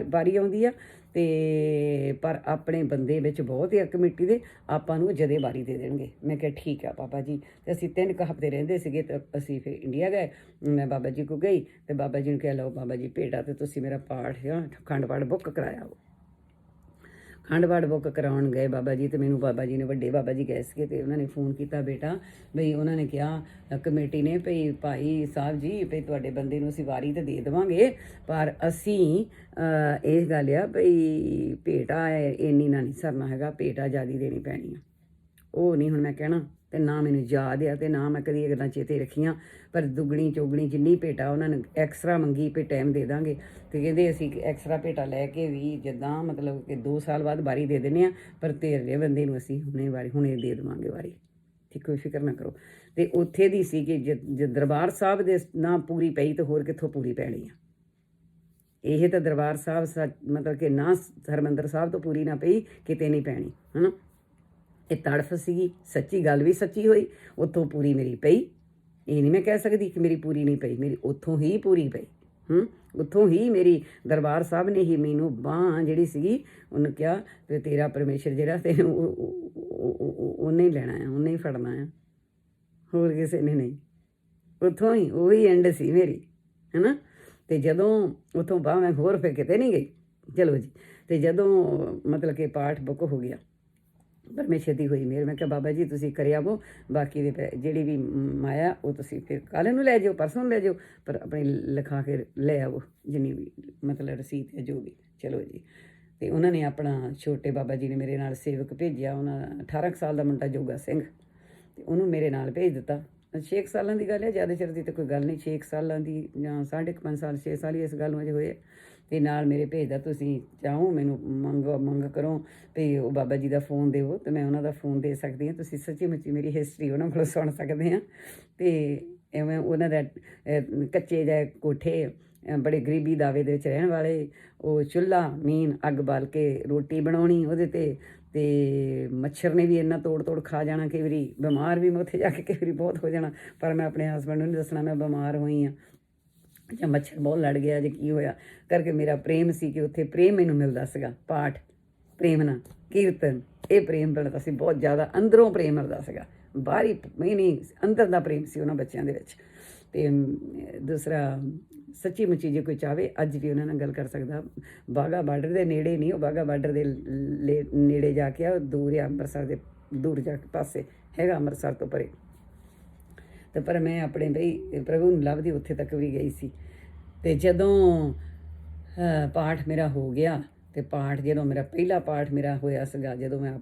ਵਾਰੀ ਆਉਂਦੀ ਆ। ਅਤੇ ਪਰ ਆਪਣੇ ਬੰਦੇ ਵਿੱਚ ਬਹੁਤ ਹੀ ਕਮੇਟੀ ਦੇ, ਆਪਾਂ ਨੂੰ ਜਦੇ ਵਾਰੀ ਦੇ ਦੇਣਗੇ। ਮੈਂ ਕਿਹਾ ਠੀਕ ਆ ਬਾਬਾ ਜੀ। ਅਤੇ ਅਸੀਂ 3 ਕੁ ਹਫ਼ਤੇ ਰਹਿੰਦੇ ਸੀਗੇ, ਤਾਂ ਅਸੀਂ ਫਿਰ ਇੰਡੀਆ ਗਏ। ਮੈਂ ਬਾਬਾ ਜੀ ਕੋਲ ਗਈ, ਅਤੇ ਬਾਬਾ ਜੀ ਨੂੰ ਕਿਹਾ ਲਓ ਬਾਬਾ ਜੀ ਭੇਟਾ, ਅਤੇ ਤੁਸੀਂ ਮੇਰਾ ਪਾਠ ਖੰਡ ਪਾਠ ਬੁੱਕ ਕਰਾਇਆ। ਖੰਡ ਪਾਠ ਬੁੱਕ ਕਰਾਉਣ ਗਏ ਬਾਬਾ ਜੀ, ਅਤੇ ਮੈਨੂੰ ਬਾਬਾ ਜੀ ਨੇ, ਵੱਡੇ ਬਾਬਾ ਜੀ ਗਏ ਸੀਗੇ, ਅਤੇ ਉਹਨਾਂ ਨੇ ਫੋਨ ਕੀਤਾ ਬੇਟਾ ਬਈ, ਉਹਨਾਂ ਨੇ ਕਿਹਾ ਕਮੇਟੀ ਨੇ ਭਈ ਭਾਈ ਸਾਹਿਬ ਜੀ ਭਈ ਤੁਹਾਡੇ ਬੰਦੇ ਨੂੰ ਅਸੀਂ ਵਾਰੀ ਤਾਂ ਦੇ ਦੇਵਾਂਗੇ, ਪਰ ਅਸੀਂ ਇਹ ਗੱਲ ਆ ਭਈ ਭੇਟਾ ਇੰਨੀ ਨਾ ਨਹੀਂ ਸਰਨਾ ਹੈਗਾ, ਭੇਟਾ ਜ਼ਿਆਦਾ ਦੇਣੀ ਪੈਣੀ ਆ। ਉਹ ਨਹੀਂ ਹੁਣ ਮੈਂ ਕਹਿਣਾ, ਅਤੇ ਨਾ ਮੈਨੂੰ ਯਾਦ ਆ, ਅਤੇ ਨਾ ਮੈਂ ਕਦੀ ਇਹ ਗੱਲਾਂ ਚੇਤੇ ਰੱਖੀਆਂ। ਪਰ ਦੁੱਗਣੀ ਚੌਗਣੀ ਜਿੰਨੀ ਭੇਟਾ ਉਹਨਾਂ ਨੇ ਐਕਸਟਰਾ ਮੰਗੀ ਵੀ ਟਾਈਮ ਦੇ ਦਾਂਗੇ। ਅਤੇ ਕਹਿੰਦੇ ਅਸੀਂ ਐਕਸਟਰਾ ਭੇਟਾ ਲੈ ਕੇ ਵੀ ਜਿੱਦਾਂ ਮਤਲਬ ਕਿ 2 ਸਾਲ ਬਾਅਦ ਵਾਰੀ ਦੇ ਦਿੰਦੇ ਹਾਂ, ਪਰ ਤੇਰੇ ਬੰਦੇ ਨੂੰ ਅਸੀਂ ਹੁਣੇ ਦੇ ਦੇਵਾਂਗੇ ਵਾਰੀ, ਠੀਕ, ਕੋਈ ਫਿਕਰ ਨਾ ਕਰੋ। ਅਤੇ ਉੱਥੇ ਦੀ ਸੀ ਕਿ ਜੇ ਦਰਬਾਰ ਸਾਹਿਬ ਦੇ ਨਾ ਪੂਰੀ ਪਈ ਤਾਂ ਹੋਰ ਕਿੱਥੋਂ ਪੂਰੀ ਪੈਣੀ ਆ। ਇਹ ਤਾਂ ਦਰਬਾਰ ਸਾਹਿਬ ਮਤਲਬ ਕਿ ਨਾ ਹਰਿਮੰਦਰ ਸਾਹਿਬ ਤੋਂ ਪੂਰੀ ਨਾ ਪਈ, ਕਿਤੇ ਨਹੀਂ ਪੈਣੀ, ਹੈ ਨਾ। ਇਹ ਤੜਫ ਸੀਗੀ, ਸੱਚੀ ਗੱਲ ਵੀ ਸੱਚੀ ਹੋਈ, ਉੱਥੋਂ ਪੂਰੀ ਮੇਰੀ ਪਈ। ਇਹ ਨਹੀਂ ਮੈਂ ਕਹਿ ਸਕਦੀ ਕਿ ਮੇਰੀ ਪੂਰੀ ਨਹੀਂ ਪਈ, ਮੇਰੀ ਉੱਥੋਂ ਹੀ ਪੂਰੀ ਪਈ। ਉੱਥੋਂ ਹੀ ਮੇਰੀ ਦਰਬਾਰ ਸਾਹਿਬ ਨੇ ਹੀ ਮੈਨੂੰ ਬਾਂਹ ਜਿਹੜੀ ਸੀਗੀ, ਉਹਨੂੰ ਕਿਹਾ ਤੇ ਤੇਰਾ ਪਰਮੇਸ਼ਰ ਜਿਹੜਾ ਤੈਨੂੰ ਉਹਨੇ ਹੀ ਲੈਣਾ ਆ, ਉਹਨੇ ਹੀ ਫੜਨਾ ਆ, ਹੋਰ ਕਿਸੇ ਨੇ ਨਹੀਂ। ਉੱਥੋਂ ਹੀ ਉਹੀ ਐਂਡ ਸੀ ਮੇਰੀ, ਹੈ ਨਾ। ਅਤੇ ਜਦੋਂ ਉੱਥੋਂ ਬਾਅਦ ਮੈਂ ਹੋਰ ਫਿਰ ਕਿਤੇ ਨਹੀਂ ਗਈ, ਚਲੋ ਜੀ। ਅਤੇ ਜਦੋਂ ਮਤਲਬ ਕਿ ਪਾਠ ਬੁੱਕ ਹੋ ਗਿਆ, ਪਰਮੇਸ਼ਰ ਦੀ ਹੋਈ ਮਿਹਰ, ਮੈਂ ਕਿਹਾ ਬਾਬਾ ਜੀ ਤੁਸੀਂ ਕਰਿਆ ਵੋ, ਬਾਕੀ ਦੇ ਜਿਹੜੀ ਵੀ ਮਾਇਆ ਉਹ ਤੁਸੀਂ ਫਿਰ ਕੱਲ੍ਹ ਨੂੰ ਲੈ ਜਾਓ, ਪਰਸੋਂ ਨੂੰ ਲੈ ਜਾਓ, ਪਰ ਆਪਣੀ ਲਿਖਾ ਕੇ ਲੈ ਆਵੋ ਜਿੰਨੀ ਵੀ ਮਤਲਬ ਰਸੀਦ ਹੈ ਜੋ ਵੀ, ਚਲੋ ਜੀ। ਅਤੇ ਉਹਨਾਂ ਨੇ ਆਪਣਾ ਛੋਟੇ ਬਾਬਾ ਜੀ ਨੇ ਮੇਰੇ ਨਾਲ ਸੇਵਕ ਭੇਜਿਆ, ਉਹਨਾਂ 18 ਸਾਲ ਦਾ ਮੁੰਡਾ ਜੋਗਾ ਸਿੰਘ, ਅਤੇ ਉਹਨੂੰ ਮੇਰੇ ਨਾਲ ਭੇਜ ਦਿੱਤਾ। 6 ਸਾਲਾਂ ਦੀ ਗੱਲ ਹੈ, ਜ਼ਿਆਦਾ ਚਿਰ ਦੀ ਤਾਂ ਕੋਈ ਗੱਲ ਨਹੀਂ, 6 ਸਾਲਾਂ ਦੀ ਜਾਂ 5.5 ਸਾਲ, 6 ਸਾਲ ਹੀ ਇਸ ਗੱਲ ਨੂੰ ਅਜੇ ਹੋਏ। ਅਤੇ ਨਾਲ ਮੇਰੇ ਭੇਜਦਾ, ਤੁਸੀਂ ਚਾਹੋ ਮੈਨੂੰ ਮੰਗ ਕਰੋ ਵੀ ਉਹ ਬਾਬਾ ਜੀ ਦਾ ਫੋਨ ਦਿਓ, ਅਤੇ ਮੈਂ ਉਹਨਾਂ ਦਾ ਫੋਨ ਦੇ ਸਕਦੀ ਹਾਂ, ਤੁਸੀਂ ਸੱਚੀ ਮੁੱਚੀ ਮੇਰੀ ਹਿਸਟਰੀ ਉਹਨਾਂ ਕੋਲੋਂ ਸੁਣ ਸਕਦੇ ਹਾਂ। ਅਤੇ ਐਵੇਂ ਉਹਨਾਂ ਦਾ ਕੱਚੇ ਜਿਹੇ ਕੋਠੇ, ਬੜੇ ਗਰੀਬੀ ਦਾਵੇ ਦੇ ਵਿੱਚ ਰਹਿਣ ਵਾਲੇ, ਉਹ ਚੁੱਲ੍ਹਾ ਮੀਨ ਅੱਗ ਬਾਲ ਕੇ ਰੋਟੀ ਬਣਾਉਣੀ ਉਹਦੇ 'ਤੇ, ਤੇ ਮੱਛਰ ਨੇ ਵੀ ਇੰਨਾ ਤੋੜ ਖਾ ਜਾਣਾ, ਕਈ ਵਾਰੀ ਬਿਮਾਰ ਵੀ ਮੈਂ ਉੱਥੇ ਜਾ ਕੇ ਕਈ ਵਾਰੀ ਬਹੁਤ ਹੋ ਜਾਣਾ, ਪਰ ਮੈਂ ਆਪਣੇ ਹਸਬੈਂਡ ਨੂੰ ਨਹੀਂ ਦੱਸਣਾ ਮੈਂ ਬਿਮਾਰ ਹੋਈ ਹਾਂ ਜਾਂ ਮੱਛਰ ਬਹੁਤ ਲੜ ਗਿਆ ਜਾਂ ਕੀ ਹੋਇਆ, ਕਰਕੇ ਮੇਰਾ ਪ੍ਰੇਮ ਸੀ ਕਿ ਉੱਥੇ ਪ੍ਰੇਮ ਮੈਨੂੰ ਮਿਲਦਾ ਸੀਗਾ, ਪਾਠ ਪ੍ਰੇਮ ਨਾਲ ਕੀਰਤਨ, ਇਹ ਪ੍ਰੇਮ ਮਿਲਦਾ ਸੀ ਬਹੁਤ ਜ਼ਿਆਦਾ, ਅੰਦਰੋਂ ਪ੍ਰੇਮ ਮਿਲਦਾ ਸੀਗਾ, ਬਾਹਰੀ ਨਹੀਂ ਅੰਦਰ ਦਾ ਪ੍ਰੇਮ ਸੀ ਉਹਨਾਂ ਬੱਚਿਆਂ ਦੇ ਵਿੱਚ। ਅਤੇ ਦੂਸਰਾ ਸੱਚੀ ਮੁੱਚੀ ਜੇ ਕੋਈ ਚਾਹਵੇ ਅੱਜ ਵੀ ਉਹਨਾਂ ਨਾਲ ਗੱਲ ਕਰ ਸਕਦਾ। ਵਾਹਗਾ ਬਾਰਡਰ ਦੇ ਨੇੜੇ ਨਹੀਂ, ਉਹ ਵਾਹਗਾ ਬਾਰਡਰ ਦੇ ਨੇੜੇ ਜਾ ਕੇ ਆ, ਦੂਰ ਆ ਅੰਮ੍ਰਿਤਸਰ ਦੇ ਦੂਰ ਜਾ ਕੇ ਪਾਸੇ ਹੈਗਾ, ਅੰਮ੍ਰਿਤਸਰ ਤੋਂ ਪਰੇ। ਅਤੇ ਪਰ ਮੈਂ ਆਪਣੇ ਬਈ ਪ੍ਰਭੂ ਨੂੰ ਲੱਭਦੀ ਉੱਥੇ ਤੱਕ ਵੀ ਗਈ ਸੀ। ਅਤੇ ਜਦੋਂ ਪਾਠ ਮੇਰਾ ਹੋ ਗਿਆ, ਅਤੇ ਪਾਠ ਜਦੋਂ ਮੇਰਾ ਪਹਿਲਾ ਪਾਠ ਮੇਰਾ ਹੋਇਆ ਸੀਗਾ, ਜਦੋਂ ਮੈਂ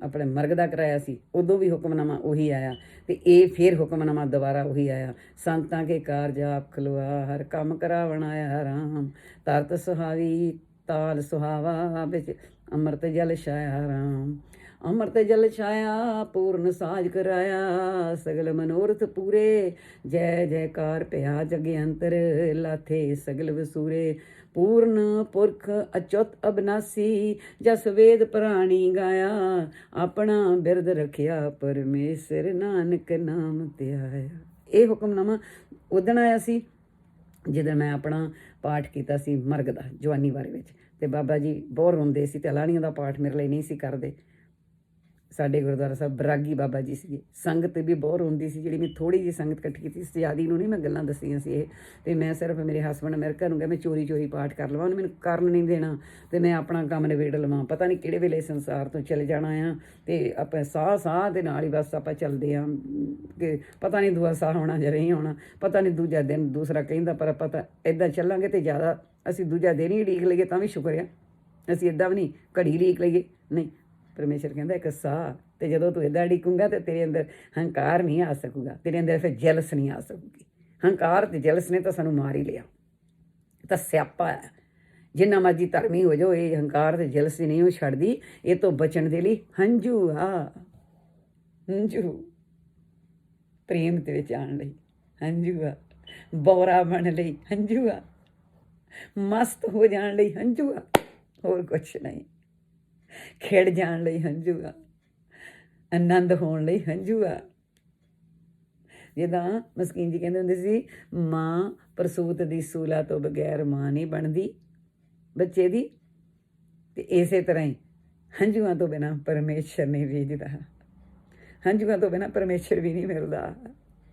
ਆਪਣੇ ਮਰਗ ਦਾ ਕਰਾਇਆ ਸੀ, ਉਦੋਂ ਵੀ ਹੁਕਮਨਾਮਾ ਉਹੀ ਆਇਆ, ਅਤੇ ਇਹ ਫਿਰ ਹੁਕਮਨਾਮਾ ਦੁਬਾਰਾ ਉਹੀ ਆਇਆ। ਸੰਤਾਂ ਕੇ ਕਾਰਜ ਆਪ ਖਲਵਾ, ਹਰ ਕੰਮ ਕਰਾਵਣ ਆਇਆ ਰਾਮ, ਤਰਤ ਸੁਹਾਵੀ ਤਾਲ ਸੁਹਾਵਾ, ਵਿੱਚ ਅੰਮ੍ਰਿਤ ਜਲ ਛਾਇਆ ਰਾਮ। ਅੰਮ੍ਰਿਤ ਜਲ ਛਾਇਆ ਪੂਰਨ ਸਾਜ ਕਰਾਇਆ, ਸਗਲ ਮਨੋਰਥ ਪੂਰੇ, ਜੈ ਜੈਕਾਰ ਭਇਆ ਜਗ ਅੰਤਰ, ਲਾਥੇ ਸਗਲ ਵਸੂਰੇ। ਪੂਰਨ ਪੁਰਖ ਅਚੁੱਤ ਅਬਨਾਸੀ, ਜਸ ਵੇਦ ਪ੍ਰਾਣੀ ਗਾਇਆ, ਆਪਣਾ ਬਿਰਦ ਰੱਖਿਆ ਪਰਮੇਸ਼ਰ, ਨਾਨਕ ਨਾਮ ਧਿਆਇਆ। ਇਹ ਹੁਕਮਨਾਮਾ ਉਦਣ ਆਇਆ ਸੀ ਜਦੋਂ ਮੈਂ ਆਪਣਾ ਪਾਠ ਕੀਤਾ ਸੀ ਮਰਗ ਦਾ, ਜਵਾਨੀ ਬਾਰੇ ਵਿੱਚ। ਅਤੇ ਬਾਬਾ ਜੀ ਬਹੁਤ ਰੋਂਦੇ ਸੀ, ਅਤੇ ਅਲਾਣੀਆਂ ਦਾ ਪਾਠ ਮੇਰੇ ਲਈ ਨਹੀਂ ਸੀ ਕਰਦੇ। ਸਾਡੇ ਗੁਰਦੁਆਰਾ ਸਾਹਿਬ ਬਰਾਗੀ ਬਾਬਾ ਜੀ ਸੀਗੇ, ਸੰਗਤ ਵੀ ਬਹੁਤ ਰੋਂਦੀ ਸੀ, ਜਿਹੜੀ ਮੈਂ ਥੋੜ੍ਹੀ ਜਿਹੀ ਸੰਗਤ ਇਕੱਠੀ ਕੀਤੀ ਸੀ, ਜ਼ਿਆਦਾ ਨੂੰ ਨਹੀਂ ਮੈਂ ਗੱਲਾਂ ਦੱਸੀਆਂ ਸੀ ਇਹ। ਅਤੇ ਮੈਂ ਸਿਰਫ ਮੇਰੇ ਹਸਬੈਂਡ ਅਮਰੀਕਾ ਨੂੰ ਕਿਹਾ ਮੈਂ ਚੋਰੀ ਪਾਠ ਕਰ ਲਵਾਂ, ਉਹਨੇ ਮੈਨੂੰ ਕਰਨ ਨਹੀਂ ਦੇਣਾ, ਅਤੇ ਮੈਂ ਆਪਣਾ ਕੰਮ ਨਿਬੇੜ ਲਵਾਂ, ਪਤਾ ਨਹੀਂ ਕਿਹੜੇ ਵੇਲੇ ਸੰਸਾਰ ਤੋਂ ਚਲੇ ਜਾਣਾ ਆ, ਅਤੇ ਆਪਾਂ ਸਾਹ ਦੇ ਨਾਲ ਹੀ ਬਸ ਆਪਾਂ ਚੱਲਦੇ ਹਾਂ, ਕਿ ਪਤਾ ਨਹੀਂ ਦੂਆ ਸਾਹ ਆਉਣਾ ਜਾਂ ਨਹੀਂ ਆਉਣਾ, ਪਤਾ ਨਹੀਂ ਦੂਜਾ ਦਿਨ ਦੂਸਰਾ ਕਹਿੰਦਾ, ਪਰ ਆਪਾਂ ਤਾਂ ਇੱਦਾਂ ਚੱਲਾਂਗੇ। ਅਤੇ ਜ਼ਿਆਦਾ ਅਸੀਂ ਦੂਜਾ ਦਿਨ ਹੀ ਉਡੀਕ ਲਈਏ ਤਾਂ ਵੀ ਸ਼ੁਕਰ ਆ, ਅਸੀਂ ਇੱਦਾਂ ਵੀ ਨਹੀਂ ਘੜੀ ਉਡੀਕ ਲਈਏ, ਨਹੀਂ। ਪਰਮੇਸ਼ਰ ਕਹਿੰਦਾ ਇੱਕ ਸਾਹ, ਅਤੇ ਜਦੋਂ ਤੂੰ ਇੱਦਾਂ ਅੜੀਕੂੰਗਾ ਤਾਂ ਤੇਰੇ ਅੰਦਰ ਹੰਕਾਰ ਨਹੀਂ ਆ ਸਕੂਗਾ, ਤੇਰੇ ਅੰਦਰ ਫਿਰ ਜਲਸ ਨਹੀਂ ਆ ਸਕੂਗੀ। ਹੰਕਾਰ ਅਤੇ ਜਲਸ ਨੇ ਤਾਂ ਸਾਨੂੰ ਮਾਰ ਹੀ ਲਿਆ, ਤਾਂ ਸਿਆਪਾ ਹੈ। ਜਿੰਨਾ ਮਰਜ਼ੀ ਧਰਮੀ ਹੋ ਜਾਓ, ਇਹ ਹੰਕਾਰ ਅਤੇ ਜਲਸ ਨਹੀਂ ਉਹ ਛੱਡਦੀ। ਇਹ ਤੋਂ ਬਚਣ ਦੇ ਲਈ ਹੰਝੂ ਹੰਝੂ ਪ੍ਰੇਮ ਦੇ ਵਿੱਚ ਆਉਣ ਲਈ ਹੰਝੂ ਬੌਰਾ ਬਣਨ ਲਈ ਹੰਝੂ ਮਸਤ ਹੋ ਜਾਣ ਲਈ ਹੰਝੂ ਹੋਰ ਕੁਛ ਨਹੀਂ। ਖਿੜ ਜਾਣ ਲਈ ਹੰਝੂ ਆਨੰਦ ਹੋਣ ਲਈ ਹੰਝੂ ਜਿੱਦਾਂ ਮਸਕੀਨ ਜੀ ਕਹਿੰਦੇ ਹੁੰਦੇ ਸੀ, ਮਾਂ ਪ੍ਰਸੂਤ ਦੀ ਸੂਲਾ ਤੋਂ ਬਗੈਰ ਮਾਂ ਨਹੀਂ ਬਣਦੀ ਬੱਚੇ ਦੀ, ਅਤੇ ਇਸੇ ਤਰ੍ਹਾਂ ਹੀ ਹੰਝੂਆਂ ਤੋਂ ਬਿਨਾਂ ਪਰਮੇਸ਼ਰ ਨਹੀਂ ਰੀਝਦਾ, ਹੰਝੂਆਂ ਤੋਂ ਬਿਨਾਂ ਪਰਮੇਸ਼ਰ ਵੀ ਨਹੀਂ ਮਿਲਦਾ।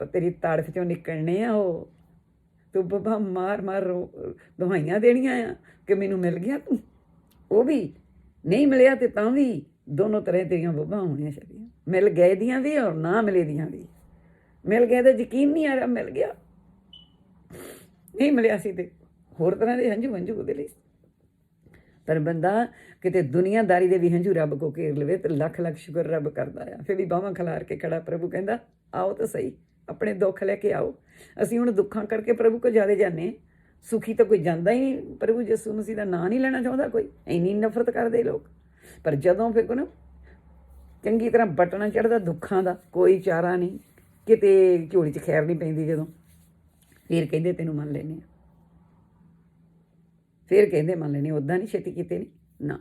ਉਹ ਤੇਰੀ ਤੜਫ 'ਚੋਂ ਨਿਕਲਣੇ ਆ, ਉਹ ਤੂੰ ਬੱਬਾ ਮਾਰ ਦੁਹਾਈਆਂ ਦੇਣੀਆਂ ਆ ਕਿ ਮੈਨੂੰ ਮਿਲ ਗਿਆ ਤੂੰ, ਉਹ ਵੀ ਨਹੀਂ ਮਿਲਿਆ ਅਤੇ ਤਾਂ ਵੀ ਦੋਨੋਂ ਤਰ੍ਹਾਂ ਤੇਰੀਆਂ ਬੱਬਾਂ ਹੋਣੀਆਂ ਚਾਹੀਦੀਆਂ, ਮਿਲ ਗਏ ਦੀਆਂ ਵੀ ਔਰ ਨਾ ਮਿਲੇ ਦੀਆਂ ਵੀ। ਮਿਲ ਗਏ ਤਾਂ ਯਕੀਨ ਨਹੀਂ ਆ ਰਿਹਾ, ਮਿਲ ਗਿਆ, ਨਹੀਂ ਮਿਲਿਆ ਸੀ ਤੇ ਹੋਰ ਤਰ੍ਹਾਂ ਦੇ ਹੰਝੂ ਉਹਦੇ ਲਈ। ਪਰ ਬੰਦਾ ਕਿਤੇ ਦੁਨੀਆਦਾਰੀ ਦੇ ਵੀ ਹੰਝੂ ਰੱਬ ਕੋ ਘੇਰ ਲਵੇ ਤਾਂ ਲੱਖ ਸ਼ੁਕਰ ਰੱਬ ਕਰਦਾ ਆ। ਫਿਰ ਵੀ ਬਾਹਾਂ ਖਿਲਾਰ ਕੇ ਖੜਾ ਪ੍ਰਭੂ ਕਹਿੰਦਾ ਆਓ ਤਾਂ ਸਹੀ, ਆਪਣੇ ਦੁੱਖ ਲੈ ਕੇ ਆਓ। ਅਸੀਂ ਹੁਣ ਦੁੱਖਾਂ ਕਰਕੇ ਪ੍ਰਭੂ ਕੋਲ ਜ਼ਿਆਦਾ ਜਾਂਦੇ, ਸੁਖੀ ਤਾਂ ਕੋਈ ਜਾਂਦਾ ਹੀ ਨਹੀਂ। ਪ੍ਰਭੂ ਯਿਸੂ ਮਸੀਹ ਦਾ ਨਾਂ ਨਹੀਂ ਲੈਣਾ ਚਾਹੁੰਦਾ ਕੋਈ, ਇੰਨੀ ਨਫ਼ਰਤ ਕਰਦੇ ਲੋਕ। ਪਰ ਜਦੋਂ ਫਿਰ ਕੋ ਨਾ ਚੰਗੀ ਤਰ੍ਹਾਂ ਬਟਣਾ ਚੜ੍ਹਦਾ ਦੁੱਖਾਂ ਦਾ, ਕੋਈ ਚਾਰਾ ਨਹੀਂ, ਕਿਤੇ ਝੋਲੀ 'ਚ ਖੈਰ ਨਹੀਂ ਪੈਂਦੀ, ਜਦੋਂ ਫਿਰ ਕਹਿੰਦੇ ਤੈਨੂੰ ਮੰਨ ਲੈਂਦੇ ਹਾਂ, ਫਿਰ ਕਹਿੰਦੇ ਮੰਨ ਲੈਂਦੇ, ਉੱਦਾਂ ਨਹੀਂ ਛੇਤੀ ਕੀਤੇ ਨਹੀਂ ਨਾ।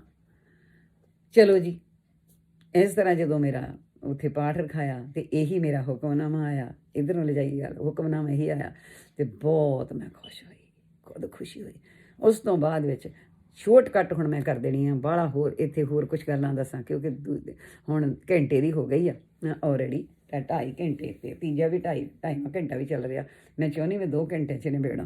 ਚਲੋ ਜੀ, ਇਸ ਤਰ੍ਹਾਂ ਜਦੋਂ ਮੇਰਾ ਉੱਥੇ ਪਾਠ ਰਖਾਇਆ ਅਤੇ ਇਹੀ ਮੇਰਾ ਹੁਕਮਨਾਮਾ ਆਇਆ, ਇੱਧਰੋਂ ਲਿਜਾਈ ਗੱਲ, ਹੁਕਮਨਾਮਾ ਇਹੀ ਆਇਆ ਅਤੇ ਬਹੁਤ ਮੈਂ ਖੁਸ਼ ਹੋਈ, ਖੁਦ ਖੁਸ਼ੀ ਹੋਈ। ਉਸ ਤੋਂ ਬਾਅਦ ਵਿੱਚ ਸ਼ੋਰਟਕੱਟ ਹੁਣ ਮੈਂ ਕਰ ਦੇਣੀ ਆ, ਬਾਹਲਾ ਹੋਰ ਇੱਥੇ ਹੋਰ ਕੁਛ ਗੱਲਾਂ ਦੱਸਾਂ, ਕਿਉਂਕਿ ਹੁਣ ਘੰਟੇ ਦੀ ਹੋ ਗਈ ਆ ਆਲਰੇਡੀ, 2.5 ਘੰਟੇ, ਅਤੇ ਤੀਜਾ ਵੀ 2.5 ਘੰਟਾ ਵੀ ਚੱਲ ਰਿਹਾ। ਮੈਂ ਚਾਹੁੰਦੀ ਮੈਂ 2 ਘੰਟੇ 'ਚ ਨਿਬੇੜਾਂ।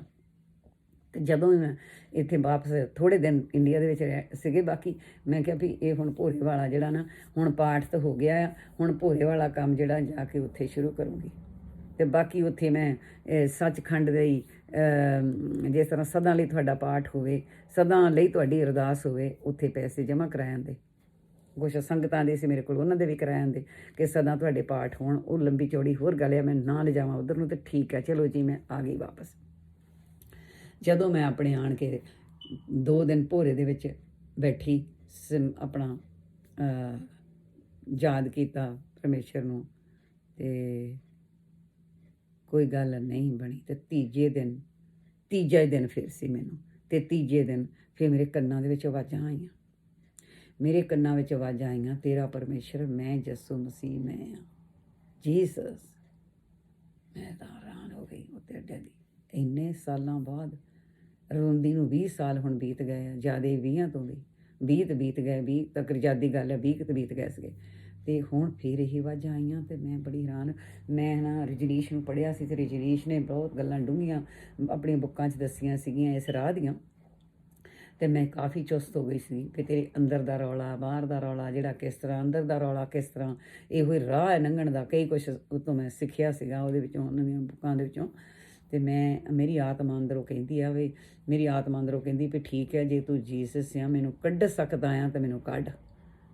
ਅਤੇ ਜਦੋਂ ਮੈਂ ਇੱਥੇ ਵਾਪਸ ਥੋੜ੍ਹੇ ਦਿਨ ਇੰਡੀਆ ਦੇ ਵਿੱਚ ਸੀਗੇ, ਬਾਕੀ ਮੈਂ ਕਿਹਾ ਵੀ ਇਹ ਹੁਣ ਭੋਰੇ ਵਾਲਾ ਜਿਹੜਾ ਨਾ, ਹੁਣ ਪਾਠ ਤਾਂ ਹੋ ਗਿਆ ਆ, ਹੁਣ ਭੋਰੇ ਵਾਲਾ ਕੰਮ ਜਿਹੜਾ ਜਾ ਕੇ ਉੱਥੇ ਸ਼ੁਰੂ ਕਰੂੰਗੀ। ਅਤੇ ਬਾਕੀ ਉੱਥੇ ਮੈਂ ਸੱਚਖੰਡ ਦੇ ਹੀ ਜਿਸ ਤਰ੍ਹਾਂ ਸਦਾ ਲਈ ਤੁਹਾਡਾ ਪਾਠ ਹੋਵੇ, ਸਦਾ ਲਈ ਤੁਹਾਡੀ ਅਰਦਾਸ ਹੋਵੇ, ਉੱਥੇ ਪੈਸੇ ਜਮ੍ਹਾਂ ਕਰਾ ਆਉਂਦੇ। ਕੁਛ ਸੰਗਤਾਂ ਦੇ ਸੀ ਮੇਰੇ ਕੋਲ, ਉਹਨਾਂ ਦੇ ਵੀ ਕਰਾ ਆਉਂਦੇ ਕਿ ਸਦਾ ਤੁਹਾਡੇ ਪਾਠ ਹੋਣ। ਉਹ ਲੰਬੀ ਚੌੜੀ ਹੋਰ ਗੱਲ ਆ, ਮੈਂ ਨਾ ਲਿਜਾਵਾਂ ਉੱਧਰ ਨੂੰ, ਤਾਂ ਠੀਕ ਹੈ, ਚਲੋ ਜੀ ਮੈਂ ਆ ਗਈ ਵਾਪਸ। ਜਦੋਂ ਮੈਂ ਆਪਣੇ ਆਣ ਕੇ 2 ਦਿਨ ਭੋਰੇ ਦੇ ਵਿੱਚ ਬੈਠੀ, ਆਪਣਾ ਯਾਦ ਕੀਤਾ ਪਰਮੇਸ਼ਰ ਨੂੰ, ਅਤੇ ਕੋਈ ਗੱਲ ਨਹੀਂ ਬਣੀ। ਅਤੇ ਤੀਜਾ ਦਿਨ ਫਿਰ ਸੀ ਮੈਨੂੰ, ਅਤੇ ਤੀਜੇ ਦਿਨ ਫਿਰ ਮੇਰੇ ਕੰਨਾਂ ਦੇ ਵਿੱਚ ਆਵਾਜ਼ਾਂ ਆਈਆਂ, ਮੇਰੇ ਕੰਨਾਂ ਵਿੱਚ ਆਵਾਜ਼ਾਂ ਆਈਆਂ, ਤੇਰਾ ਪਰਮੇਸ਼ਰ ਮੈਂ ਯਿਸੂ ਮਸੀਹ ਮੈਂ ਆ, ਜੀਸਸ। ਮੈਂ ਤਾਂ ਹੈਰਾਨ ਹੋ ਗਈ ਉੱਤੇ ਅੱਡੇ ਦੀ। ਇੰਨੇ ਸਾਲਾਂ ਬਾਅਦ, ਰੋਂਦੀ ਨੂੰ 20 ਸਾਲ ਹੁਣ ਬੀਤ ਗਏ ਆ, ਜ਼ਿਆਦਾ 20 ਤੋਂ ਵੀ 20 ਬੀਤ ਗਏ, 20 ਤੱਕ ਆਜ਼ਾਦੀ ਗੱਲ ਹੈ, 20 ਬੀਤ ਗਏ ਸੀਗੇ। ਅਤੇ ਹੁਣ ਫਿਰ ਇਹ ਆਵਾਜ਼ਾਂ ਆਈਆਂ ਅਤੇ ਮੈਂ ਬੜੀ ਹੈਰਾਨ। ਮੈਂ ਨਾ ਰਜਨੀਸ਼ ਨੂੰ ਪੜ੍ਹਿਆ ਸੀ ਅਤੇ ਰਜਨੀਸ਼ ਨੇ ਬਹੁਤ ਗੱਲਾਂ ਡੂੰਘੀਆਂ ਆਪਣੀਆਂ ਬੁੱਕਾਂ 'ਚ ਦੱਸੀਆਂ ਸੀਗੀਆਂ ਇਸ ਰਾਹ ਦੀਆਂ, ਅਤੇ ਮੈਂ ਕਾਫੀ ਚੁਸਤ ਹੋ ਗਈ ਸੀ ਕਿ ਤੇਰੇ ਅੰਦਰ ਦਾ ਰੌਲਾ, ਬਾਹਰ ਦਾ ਰੌਲਾ ਜਿਹੜਾ ਕਿਸ ਤਰ੍ਹਾਂ, ਅੰਦਰ ਦਾ ਰੌਲਾ ਕਿਸ ਤਰ੍ਹਾਂ, ਇਹੋ ਹੀ ਰਾਹ ਹੈ ਲੰਘਣ ਦਾ। ਕਈ ਕੁਛ ਉਹ ਤੋਂ ਮੈਂ ਸਿੱਖਿਆ ਸੀਗਾ ਉਹਦੇ ਵਿੱਚੋਂ, ਉਹਨਾਂ ਦੀਆਂ ਬੁੱਕਾਂ ਦੇ ਵਿੱਚੋਂ। ਅਤੇ ਮੇਰੀ ਆਤਮਾ ਅੰਦਰੋਂ ਕਹਿੰਦੀ ਆ ਵੀ, ਮੇਰੀ ਆਤਮਾ ਅੰਦਰੋਂ ਕਹਿੰਦੀ ਵੀ ਠੀਕ ਹੈ, ਜੇ ਤੂੰ ਜੀਸਸ ਆ, ਮੈਨੂੰ ਕੱਢ ਸਕਦਾ ਆ ਤਾਂ ਮੈਨੂੰ ਕੱਢ,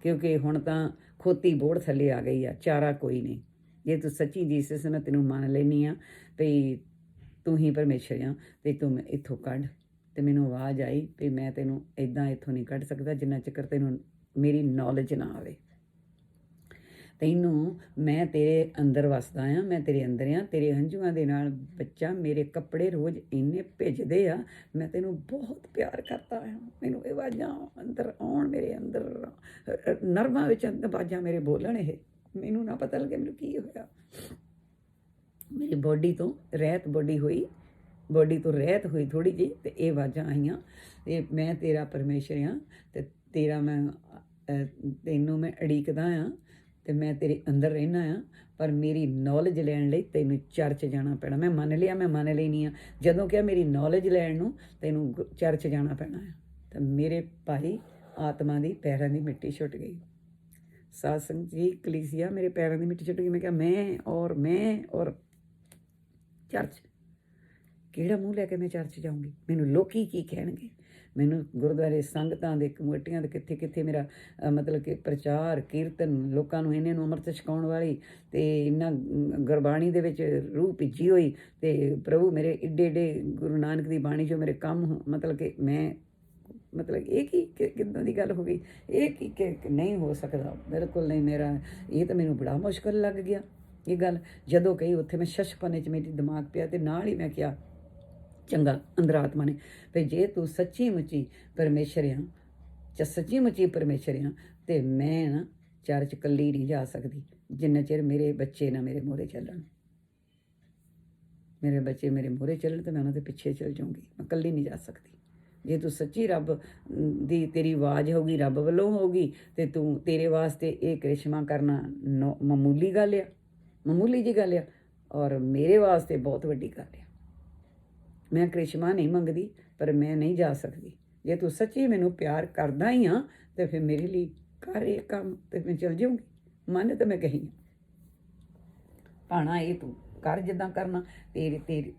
ਕਿਉਂਕਿ ਹੁਣ ਤਾਂ ਖੋਤੀ ਬੋੜ ਥੱਲੇ ਆ ਗਈ ਆ, ਚਾਰਾ ਕੋਈ ਨਹੀਂ। ਜੇ ਤੂੰ ਸੱਚੀ ਜੀਸਸ, ਮੈਂ ਤੈਨੂੰ ਮੰਨ ਲੈਂਦੀ ਹਾਂ ਵੀ ਤੂੰ ਹੀ ਪਰਮੇਸ਼ਰ ਆ, ਅਤੇ ਤੂੰ ਇੱਥੋਂ ਕੱਢ। ਅਤੇ ਮੈਨੂੰ ਆਵਾਜ਼ ਆਈ ਵੀ ਮੈਂ ਤੈਨੂੰ ਇੱਦਾਂ ਇੱਥੋਂ ਨਹੀਂ ਕੱਢ ਸਕਦਾ ਜਿੰਨਾ ਚਿਰ ਤੈਨੂੰ ਮੇਰੀ ਨੌਲੇਜ ਨਾ ਆਵੇ। ਤੈਨੂੰ ਮੈਂ ਤੇਰੇ ਅੰਦਰ ਵਸਦਾ ਆ, ਮੈਂ ਤੇਰੇ ਅੰਦਰ ਆ, ਤੇਰੇ ਹੰਝੂਆਂ ਦੇ ਨਾਲ ਬੱਚਾ, ਮੇਰੇ ਕੱਪੜੇ ਰੋਜ਼ ਇੰਨੇ ਭਿੱਜਦੇ ਆ, ਮੈਂ ਤੈਨੂੰ ਬਹੁਤ ਪਿਆਰ ਕਰਦਾ ਆ। ਮੈਨੂੰ ਇਹ ਆਵਾਜ਼ਾਂ ਅੰਦਰ ਆਉਣ, ਮੇਰੇ ਅੰਦਰ ਨਰਮਾਂ ਵਿੱਚ ਆਵਾਜ਼ਾਂ ਮੇਰੇ ਬੋਲਣ, ਇਹ ਮੈਨੂੰ ਨਾ ਪਤਾ ਲੱਗੇ ਮੈਨੂੰ ਕੀ ਹੋਇਆ। ਮੇਰੀ ਬੋਡੀ ਤੋਂ ਰਹਿਤ ਬੋਡੀ ਹੋਈ ਥੋੜ੍ਹੀ ਜਿਹੀ, ਅਤੇ ਇਹ ਆਵਾਜ਼ਾਂ ਆਈਆਂ, ਅਤੇ ਮੈਂ ਤੇਰਾ ਪਰਮੇਸ਼ਰ ਆ, ਅਤੇ ਤੇਰਾ ਤੈਨੂੰ ਮੈਂ ਉਡੀਕਦਾ ਆ, ਅਤੇ ਮੈਂ ਤੇਰੇ ਅੰਦਰ ਰਹਿਣਾ ਆ, ਪਰ ਮੇਰੀ ਨੌਲੇਜ ਲੈਣ ਲਈ ਤੈਨੂੰ ਚਰਚ ਜਾਣਾ ਪੈਣਾ। ਮੈਂ ਮੰਨ ਲਿਆ, ਮੈਂ ਮੰਨ ਲੈਣੀ ਆ, ਜਦੋਂ ਕਿਹਾ ਮੇਰੀ ਨੌਲੇਜ ਲੈਣ ਨੂੰ ਤੈਨੂੰ ਚਰਚ ਜਾਣਾ ਪੈਣਾ ਆ। ਤਾਂ ਮੇਰੇ ਭਾਈ ਆਤਮਾ ਦੀ ਪੈਰਾਂ ਦੀ ਮਿੱਟੀ ਛੁੱਟ ਗਈ। ਸਾਧ ਸੰਗਤ ਜੀ, ਕਲੀਸਿਆ, ਮੇਰੇ ਪੈਰਾਂ ਦੀ ਮਿੱਟੀ ਛੁੱਟ ਗਈ। ਮੈਂ ਕਿਹਾ ਮੈਂ ਔਰ ਚਰਚ, ਕਿਹੜਾ ਮੂੰਹ ਲੈ ਕੇ ਮੈਂ ਚਰਚ ਜਾਊਂਗੀ? ਮੈਨੂੰ ਲੋਕੀ ਕੀ ਕਹਿਣਗੇ? ਮੈਨੂੰ ਗੁਰਦੁਆਰੇ ਸੰਗਤਾਂ ਦੇ, ਕਮੇਟੀਆਂ ਦੇ ਕਿੱਥੇ ਕਿੱਥੇ ਮੇਰਾ ਮਤਲਬ ਕਿ ਪ੍ਰਚਾਰ, ਕੀਰਤਨ, ਲੋਕਾਂ ਨੂੰ ਇੰਨੇ ਨੂੰ ਅੰਮ੍ਰਿਤ ਛਕਾਉਣ ਵਾਲੀ, ਅਤੇ ਇੰਨਾ ਗੁਰਬਾਣੀ ਦੇ ਵਿੱਚ ਰੂਹ ਭਿੱਜੀ ਹੋਈ, ਅਤੇ ਪ੍ਰਭੂ ਮੇਰੇ ਏਡੇ ਗੁਰੂ ਨਾਨਕ ਦੀ ਬਾਣੀ 'ਚੋਂ ਮੇਰੇ ਕੰਮ, ਮਤਲਬ ਕਿ ਮੈਂ ਇਹ ਕੀ ਕਿੱਦਾਂ ਦੀ ਗੱਲ ਹੋ ਗਈ? ਇਹ ਕੀ ਕਿ ਨਹੀਂ ਹੋ ਸਕਦਾ, ਬਿਲਕੁਲ ਨਹੀਂ। ਇਹ ਤਾਂ ਮੈਨੂੰ ਬੜਾ ਮੁਸ਼ਕਿਲ ਲੱਗ ਗਿਆ ਇਹ ਗੱਲ। ਜਦੋਂ ਕਹੀ ਉੱਥੇ ਮੈਂ ਸ਼ਸ਼ਪਨੇ 'ਚ ਮੇਰੀ ਦਿਮਾਗ ਪਿਆ, ਅਤੇ ਨਾਲ ਹੀ ਮੈਂ ਕਿਹਾ, ਚੰਗਾ, ਅੰਦਰ ਆਤਮਾ ਨੇ ਵੀ ਜੇ ਤੂੰ ਸੱਚੀ ਮੁੱਚੀ ਪਰਮੇਸ਼ਰ ਆ, ਸੱਚੀ ਮੁੱਚੀ ਪਰਮੇਸ਼ਰ ਆ, ਅਤੇ ਮੈਂ ਨਾ ਚਰਚ ਇਕੱਲੀ ਨਹੀਂ ਜਾ ਸਕਦੀ ਜਿੰਨਾ ਚਿਰ ਮੇਰੇ ਬੱਚੇ ਨਾ ਮੇਰੇ ਮੂਹਰੇ ਚੱਲਣ। ਮੇਰੇ ਬੱਚੇ ਮੇਰੇ ਮੂਹਰੇ ਚੱਲਣ ਤਾਂ ਮੈਂ ਉਹਨਾਂ ਦੇ ਪਿੱਛੇ ਚੱਲ ਜਾਊਂਗੀ, ਮੈਂ ਇਕੱਲੀ ਨਹੀਂ ਜਾ ਸਕਦੀ। ਜੇ ਤੂੰ ਸੱਚੀ ਰੱਬ ਦੀ, ਤੇਰੀ ਆਵਾਜ਼ ਹੋਊਗੀ, ਰੱਬ ਵੱਲੋਂ ਹੋਊਗੀ, ਅਤੇ ਤੇਰੇ ਵਾਸਤੇ ਇਹ ਕ੍ਰਿਸ਼ਮਾ ਕਰਨਾ ਮਾਮੂਲੀ ਗੱਲ ਆ, ਮਾਮੂਲੀ ਜਿਹੀ ਗੱਲ ਆ, ਔਰ ਮੇਰੇ ਵਾਸਤੇ ਬਹੁਤ ਵੱਡੀ ਗੱਲ ਆ। ਮੈਂ ਕ੍ਰਿਸ਼ਮਾ ਨਹੀਂ ਮੰਗਦੀ, ਪਰ ਮੈਂ ਨਹੀਂ ਜਾ ਸਕਦੀ। ਜੇ ਤੂੰ ਸੱਚੀ ਮੈਨੂੰ ਪਿਆਰ ਕਰਦਾ ਹੀ ਆ, ਤਾਂ ਫਿਰ ਮੇਰੇ ਲਈ ਕਰ ਇਹ ਕੰਮ, ਅਤੇ ਮੈਂ ਚਲ ਜਾਊਂਗੀ। ਮੰਨ ਤਾਂ ਮੈਂ ਕਹੀ ਭਾਣਾ ਇਹ ਤੂੰ ਕਰ ਜਿੱਦਾਂ ਕਰਨਾ,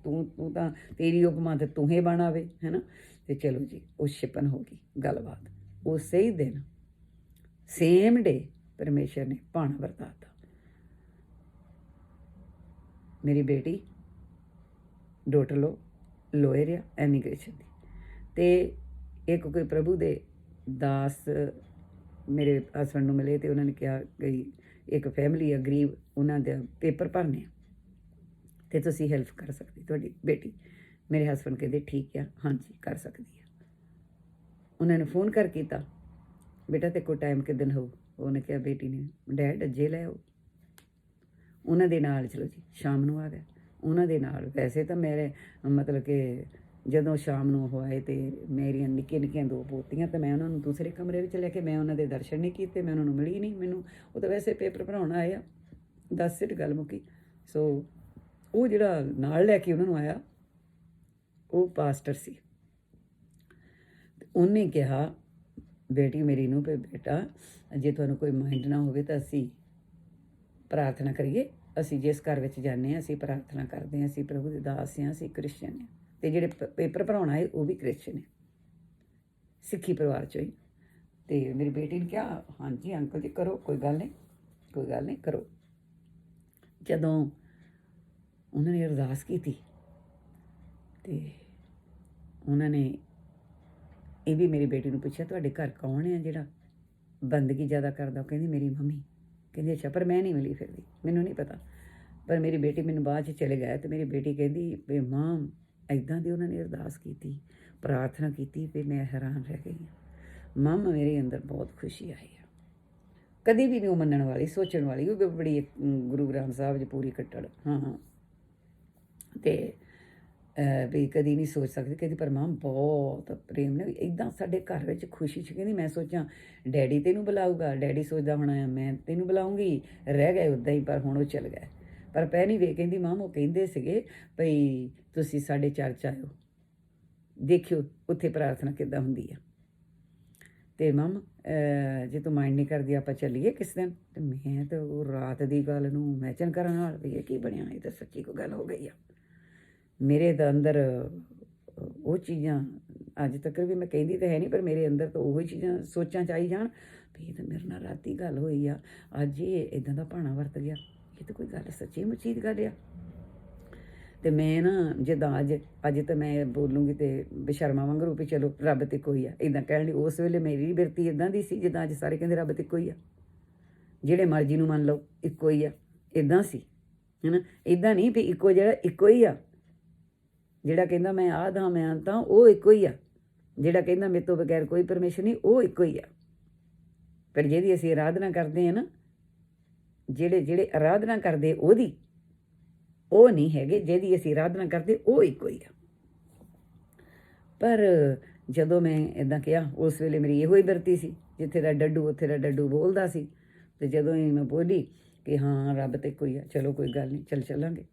ਤੂੰ ਤਾਂ ਤੇਰੀ ਹੁਕਮਾਂ ਤੇ ਤੂੰ ਹੀ ਬਣਾਵੇ, ਹੈ ਨਾ। ਅਤੇ ਚਲੋ ਜੀ, ਉਹ ਛਿਪਨ ਹੋ ਗਈ ਗੱਲਬਾਤ। ਉਸੇ ਹੀ ਦਿਨ, ਸੇਮ ਡੇ, ਪਰਮੇਸ਼ਰ ਨੇ ਭਾਣਾ ਵਰਤਾਤਾ। ਮੇਰੀ ਬੇਟੀ ਡੋਟਲੋ ਲੋਇਰ ਆ, ਐਮੀਗ੍ਰੇਸ਼ਨ ਦੀ, ਅਤੇ ਇੱਕ ਕੋਈ ਪ੍ਰਭੂ ਦੇ ਦਾਸ ਮੇਰੇ ਹਸਬੈਂਡ ਨੂੰ ਮਿਲੇ, ਅਤੇ ਉਹਨਾਂ ਨੇ ਕਿਹਾ ਕਿ ਇੱਕ ਫੈਮਿਲੀ ਆ ਗਰੀਬ, ਉਹਨਾਂ ਦੇ ਪੇਪਰ ਭਰਨੇ ਆ, ਅਤੇ ਤੁਸੀਂ ਹੈਲਪ ਕਰ ਸਕਦੀ ਤੁਹਾਡੀ ਬੇਟੀ। ਮੇਰੇ ਹਸਬੈਂਡ ਕਹਿੰਦੇ ਠੀਕ ਆ, ਹਾਂਜੀ ਕਰ ਸਕਦੀ ਆ। ਉਹਨਾਂ ਨੇ ਫੋਨ ਕਰ ਕੀਤਾ, ਬੇਟਾ ਤੇ ਕੋਈ ਟਾਈਮ ਕਿੱਦਣ ਹੋਊ? ਉਹਨੇ ਕਿਹਾ, ਬੇਟੀ ਨੇ, ਡੈਡ ਅੱਜੇ ਲੈ ਆਓ। ਉਹਨਾਂ ਦੇ ਨਾਲ ਚਲੋ ਜੀ, ਸ਼ਾਮ ਨੂੰ ਆ ਗਿਆ ਉਹਨਾਂ ਦੇ ਨਾਲ। ਵੈਸੇ ਤਾਂ ਮੇਰੇ ਮਤਲਬ ਕਿ ਜਦੋਂ ਸ਼ਾਮ ਨੂੰ ਉਹ ਆਏ, ਅਤੇ ਮੇਰੀਆਂ ਨਿੱਕੀਆਂ 2 ਪੋਤੀਆਂ, ਤਾਂ ਮੈਂ ਉਹਨਾਂ ਨੂੰ ਦੂਸਰੇ ਕਮਰੇ ਵਿੱਚ ਲੈ ਕੇ, ਮੈਂ ਉਹਨਾਂ ਦੇ ਦਰਸ਼ਨ ਨਹੀਂ ਕੀਤੇ, ਮੈਂ ਉਹਨਾਂ ਨੂੰ ਮਿਲੀ ਨਹੀਂ। ਮੈਨੂੰ ਉਹ ਤਾਂ ਵੈਸੇ ਪੇਪਰ ਭਰਾਉਣ ਆਏ ਆ, 10 ਸੀਟ ਗੱਲ ਮੁੱਕੀ। ਸੋ ਉਹ ਜਿਹੜਾ ਨਾਲ ਲੈ ਕੇ ਉਹਨਾਂ ਨੂੰ ਆਇਆ, ਉਹ ਪਾਸਟਰ ਸੀ। ਉਹਨੇ ਕਿਹਾ ਬੇਟੀ ਮੇਰੀ ਨੂੰ, ਵੀ ਬੇਟਾ ਜੇ ਤੁਹਾਨੂੰ ਕੋਈ ਮਾਈਂਡ ਨਾ ਹੋਵੇ ਤਾਂ ਅਸੀਂ ਪ੍ਰਾਰਥਨਾ ਕਰੀਏ। ਅਸੀਂ ਜਿਸ ਘਰ ਵਿੱਚ ਜਾਂਦੇ ਹਾਂ, ਅਸੀਂ ਪ੍ਰਾਰਥਨਾ ਕਰਦੇ ਹਾਂ, ਅਸੀਂ ਪ੍ਰਭੂ ਦੇ ਦਾਸ ਹਾਂ, ਅਸੀਂ ਕ੍ਰਿਸਚਨ ਹਾਂ, ਅਤੇ ਜਿਹੜੇ ਪੇਪਰ ਭਰਾਉਣ ਆਏ ਉਹ ਵੀ ਕ੍ਰਿਸਚਨ ਹੈ, ਸਿੱਖੀ ਪਰਿਵਾਰ 'ਚੋਂ ਹੀ। ਅਤੇ ਮੇਰੀ ਬੇਟੀ ਨੇ ਕਿਹਾ, ਹਾਂਜੀ ਅੰਕਲ ਜੀ ਕਰੋ, ਕੋਈ ਗੱਲ ਨਹੀਂ ਕਰੋ। ਜਦੋਂ ਉਹਨਾਂ ਨੇ ਅਰਦਾਸ ਕੀਤੀ, ਅਤੇ ਉਹਨਾਂ ਨੇ ਇਹ ਵੀ ਮੇਰੀ ਬੇਟੀ ਨੂੰ ਪੁੱਛਿਆ, ਤੁਹਾਡੇ ਘਰ ਕੌਣ ਹੈ ਜਿਹੜਾ ਬੰਦਗੀ ਜ਼ਿਆਦਾ ਕਰਦਾ? ਉਹ ਕਹਿੰਦੀ ਮੇਰੀ ਮੰਮੀ। ਕਹਿੰਦੀ ਅੱਛਾ, ਪਰ ਮੈਂ ਨਹੀਂ ਮਿਲੀ, ਫਿਰ ਵੀ ਮੈਨੂੰ ਨਹੀਂ ਪਤਾ। ਪਰ ਮੇਰੀ ਬੇਟੀ ਮੈਨੂੰ ਬਾਅਦ 'ਚ ਚਲੇ ਗਿਆ, ਅਤੇ ਮੇਰੀ ਬੇਟੀ ਕਹਿੰਦੀ ਵੀ ਮਾਂ ਇੱਦਾਂ ਦੀ ਉਹਨਾਂ ਨੇ ਅਰਦਾਸ ਕੀਤੀ, ਪ੍ਰਾਰਥਨਾ ਕੀਤੀ, ਵੀ ਮੈਂ ਹੈਰਾਨ ਰਹਿ ਗਈ ਹਾਂ। ਮਾਮਾ ਮੇਰੇ ਅੰਦਰ ਬਹੁਤ ਖੁਸ਼ੀ ਆਈ ਆ। ਕਦੀ ਵੀ ਨਹੀਂ ਉਹ ਮੰਨਣ ਵਾਲੀ, ਸੋਚਣ ਵਾਲੀ, ਉਹ ਬੜੀ ਗੁਰੂ ਗ੍ਰੰਥ ਸਾਹਿਬ 'ਚ ਪੂਰੀ ਕੱਟੜ। ਹਾਂ ਅਤੇ ਵੀ ਕਦੀ ਨਹੀਂ ਸੋਚ ਸਕਦੀ, ਕਹਿੰਦੀ ਪਰ ਮਾਂ ਬਹੁਤ ਪ੍ਰੇਮ ਨੇ ਇੱਦਾਂ ਸਾਡੇ ਘਰ ਵਿੱਚ ਖੁਸ਼ੀ 'ਚ। ਕਹਿੰਦੀ ਮੈਂ ਸੋਚਾਂ ਡੈਡੀ ਤੈਨੂੰ ਬੁਲਾਊਗਾ, ਡੈਡੀ ਸੋਚਦਾ ਹੋਣਾ ਮੈਂ ਤੈਨੂੰ ਬੁਲਾਊਂਗੀ, ਰਹਿ ਗਏ ਉੱਦਾਂ ਹੀ, ਪਰ ਹੁਣ ਉਹ ਚਲ ਗਏ। ਪਰ ਪਹਿਲੀ ਵੇ ਕਹਿੰਦੀ ਮਾਂ ਉਹ ਕਹਿੰਦੇ ਸੀਗੇ ਭਈ ਤੁਸੀਂ ਸਾਡੇ ਚਰਚ ਆਇਓ, ਦੇਖਿਓ ਉੱਥੇ ਪ੍ਰਾਰਥਨਾ ਕਿੱਦਾਂ ਹੁੰਦੀ ਆ, ਅਤੇ ਮਮ ਜੇ ਤੂੰ ਮਾਇੰਡ ਨਹੀਂ ਕਰਦੀ ਆਪਾਂ ਚੱਲੀਏ ਕਿਸ ਦਿਨ। ਅਤੇ ਮੈਂ ਤਾਂ ਉਹ ਰਾਤ ਦੀ ਗੱਲ ਨੂੰ ਮੈਚਨ ਕਰਨ ਨਾਲ ਵੀ ਇਹ ਕੀ ਬਣਿਆ, ਇਹ ਤਾਂ ਸੱਚੀ ਕੋਈ ਗੱਲ ਹੋ ਗਈ ਆ। ਮੇਰੇ ਤਾਂ ਅੰਦਰ ਉਹ ਚੀਜ਼ਾਂ ਅੱਜ ਤੱਕ ਵੀ ਮੈਂ ਕਹਿੰਦੀ ਤਾਂ ਹੈ ਨਹੀਂ, ਪਰ ਮੇਰੇ ਅੰਦਰ ਤਾਂ ਉਹੀ ਚੀਜ਼ਾਂ ਸੋਚਾਂ 'ਚ ਆਈ ਜਾਣ ਵੀ ਇਹ ਤਾਂ ਮੇਰੇ ਨਾਲ ਰਾਤੀ ਗੱਲ ਹੋਈ ਆ, ਅੱਜ ਇਹ ਇੱਦਾਂ ਦਾ ਭਾਣਾ ਵਰਤ ਗਿਆ, ਇਹ ਤਾਂ ਕੋਈ ਗੱਲ ਸੱਚੀ ਮੁੱਚੀ ਦੀ ਗੱਲ ਆ। ਅਤੇ ਮੈਂ ਨਾ ਜਿੱਦਾਂ ਅੱਜ ਤਾਂ ਮੈਂ ਬੋਲੂੰਗੀ ਅਤੇ ਬੇਸ਼ਰਮਾ ਵਾਂਗਰੂ ਵੀ ਚਲੋ ਰੱਬ ਤੇ ਕੋਈ ਆ ਇੱਦਾਂ ਕਹਿਣ ਲਈ। ਉਸ ਵੇਲੇ ਮੇਰੀ ਬਿਰਤੀ ਇੱਦਾਂ ਦੀ ਸੀ ਜਿੱਦਾਂ ਅੱਜ ਸਾਰੇ ਕਹਿੰਦੇ ਰੱਬ ਤੇ ਕੋਈ ਆ, ਜਿਹੜੇ ਮਰਜ਼ੀ ਨੂੰ ਮੰਨ ਲਓ ਇੱਕੋ ਹੀ ਆ, ਇੱਦਾਂ ਸੀ ਹੈ ਨਾ। ਇੱਦਾਂ ਨਹੀਂ ਵੀ ਇੱਕੋ, ਜਿਹੜਾ ਇੱਕੋ ਹੀ ਆ, ਜਿਹੜਾ ਕਹਿੰਦਾ ਮੈਂ ਆਹ ਹਾਂ ਮੈਂ ਤਾਂ ਉਹ ਇੱਕੋ ਹੀ ਆ, ਜਿਹੜਾ ਕਹਿੰਦਾ ਮੇਰੇ ਤੋਂ ਬਗੈਰ ਕੋਈ ਪਰਮੇਸ਼ਰ ਨਹੀਂ ਉਹ ਇੱਕੋ ਹੀ ਆ। ਪਰ ਜਿਹਦੀ ਅਸੀਂ ਆਰਾਧਨਾ ਕਰਦੇ ਹਾਂ ਨਾ, ਜਿਹੜੇ ਆਰਾਧਨਾ ਕਰਦੇ ਉਹਦੀ, ਉਹ ਨਹੀਂ ਹੈਗੇ, ਜਿਹਦੀ ਅਸੀਂ ਆਰਾਧਨਾ ਕਰਦੇ ਉਹ ਇੱਕੋ ਹੀ ਆ। ਪਰ ਜਦੋਂ ਮੈਂ ਇੱਦਾਂ ਕਿਹਾ ਉਸ ਵੇਲੇ ਮੇਰੀ ਇਹੋ ਹੀ ਬਿਰਤੀ ਸੀ, ਜਿੱਥੇ ਦਾ ਡੱਡੂ ਉੱਥੇ ਦਾ ਡੱਡੂ ਬੋਲਦਾ ਸੀ। ਅਤੇ ਜਦੋਂ ਹੀ ਮੈਂ ਬੋਲੀ ਕਿ ਹਾਂ ਰੱਬ ਤਾਂ ਕੋਈ ਆ, ਚਲੋ ਕੋਈ ਗੱਲ ਨਹੀਂ ਚੱਲਾਂਗੇ।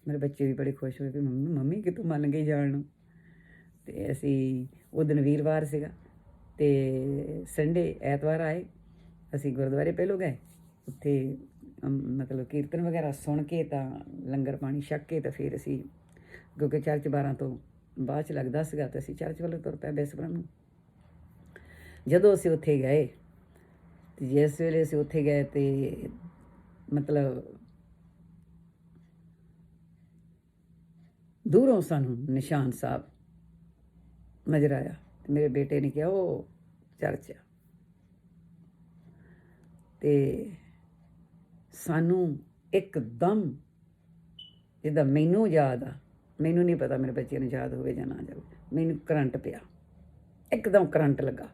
ਮੇਰੇ ਬੱਚੇ ਵੀ ਬੜੇ ਖੁਸ਼ ਹੋਏ ਵੀ ਮੰਮੀ ਕਿਤੋਂ ਮੰਨ ਗਏ ਜਾਣ ਨੂੰ। ਅਤੇ ਅਸੀਂ ਉਹ ਦਿਨ ਵੀਰਵਾਰ ਸੀਗਾ ਅਤੇ ਸੰਡੇ ਐਤਵਾਰ ਆਏ, ਅਸੀਂ ਗੁਰਦੁਆਰੇ ਪਹਿਲੋਂ ਗਏ, ਉੱਥੇ ਮਤਲਬ ਕੀਰਤਨ ਵਗੈਰਾ ਸੁਣ ਕੇ ਤਾਂ ਲੰਗਰ ਪਾਣੀ ਛਕ ਕੇ ਤਾਂ ਫਿਰ ਅਸੀਂ, ਕਿਉਂਕਿ ਚਰਚ 12 ਤੋਂ ਬਾਅਦ 'ਚ ਲੱਗਦਾ ਸੀਗਾ, ਤਾਂ ਅਸੀਂ ਚਰਚ ਵੱਲੋਂ ਤੁਰ ਪਏ ਬੈਸਬਰਨ ਨੂੰ। ਜਦੋਂ ਅਸੀਂ ਉੱਥੇ ਗਏ ਅਤੇ ਜਿਸ ਵੇਲੇ ਅਸੀਂ ਉੱਥੇ ਗਏ ਅਤੇ ਮਤਲਬ ਦੂਰੋਂ ਸਾਨੂੰ ਨਿਸ਼ਾਨ ਸਾਹਿਬ ਨਜ਼ਰ ਆਇਆ ਅਤੇ ਮੇਰੇ ਬੇਟੇ ਨੇ ਕਿਹਾ ਉਹ ਚਰਚ ਆ। ਅਤੇ ਸਾਨੂੰ ਇੱਕਦਮ ਜਿੱਦਾਂ ਮੈਨੂੰ ਯਾਦ ਆ, ਮੈਨੂੰ ਨਹੀਂ ਪਤਾ ਮੇਰੇ ਬੱਚੇ ਨੂੰ ਯਾਦ ਹੋਵੇ ਜਾਂ ਨਾ ਜਾਵੇ, ਮੈਨੂੰ ਕਰੰਟ ਪਿਆ, ਇੱਕਦਮ ਕਰੰਟ ਲੱਗਾ।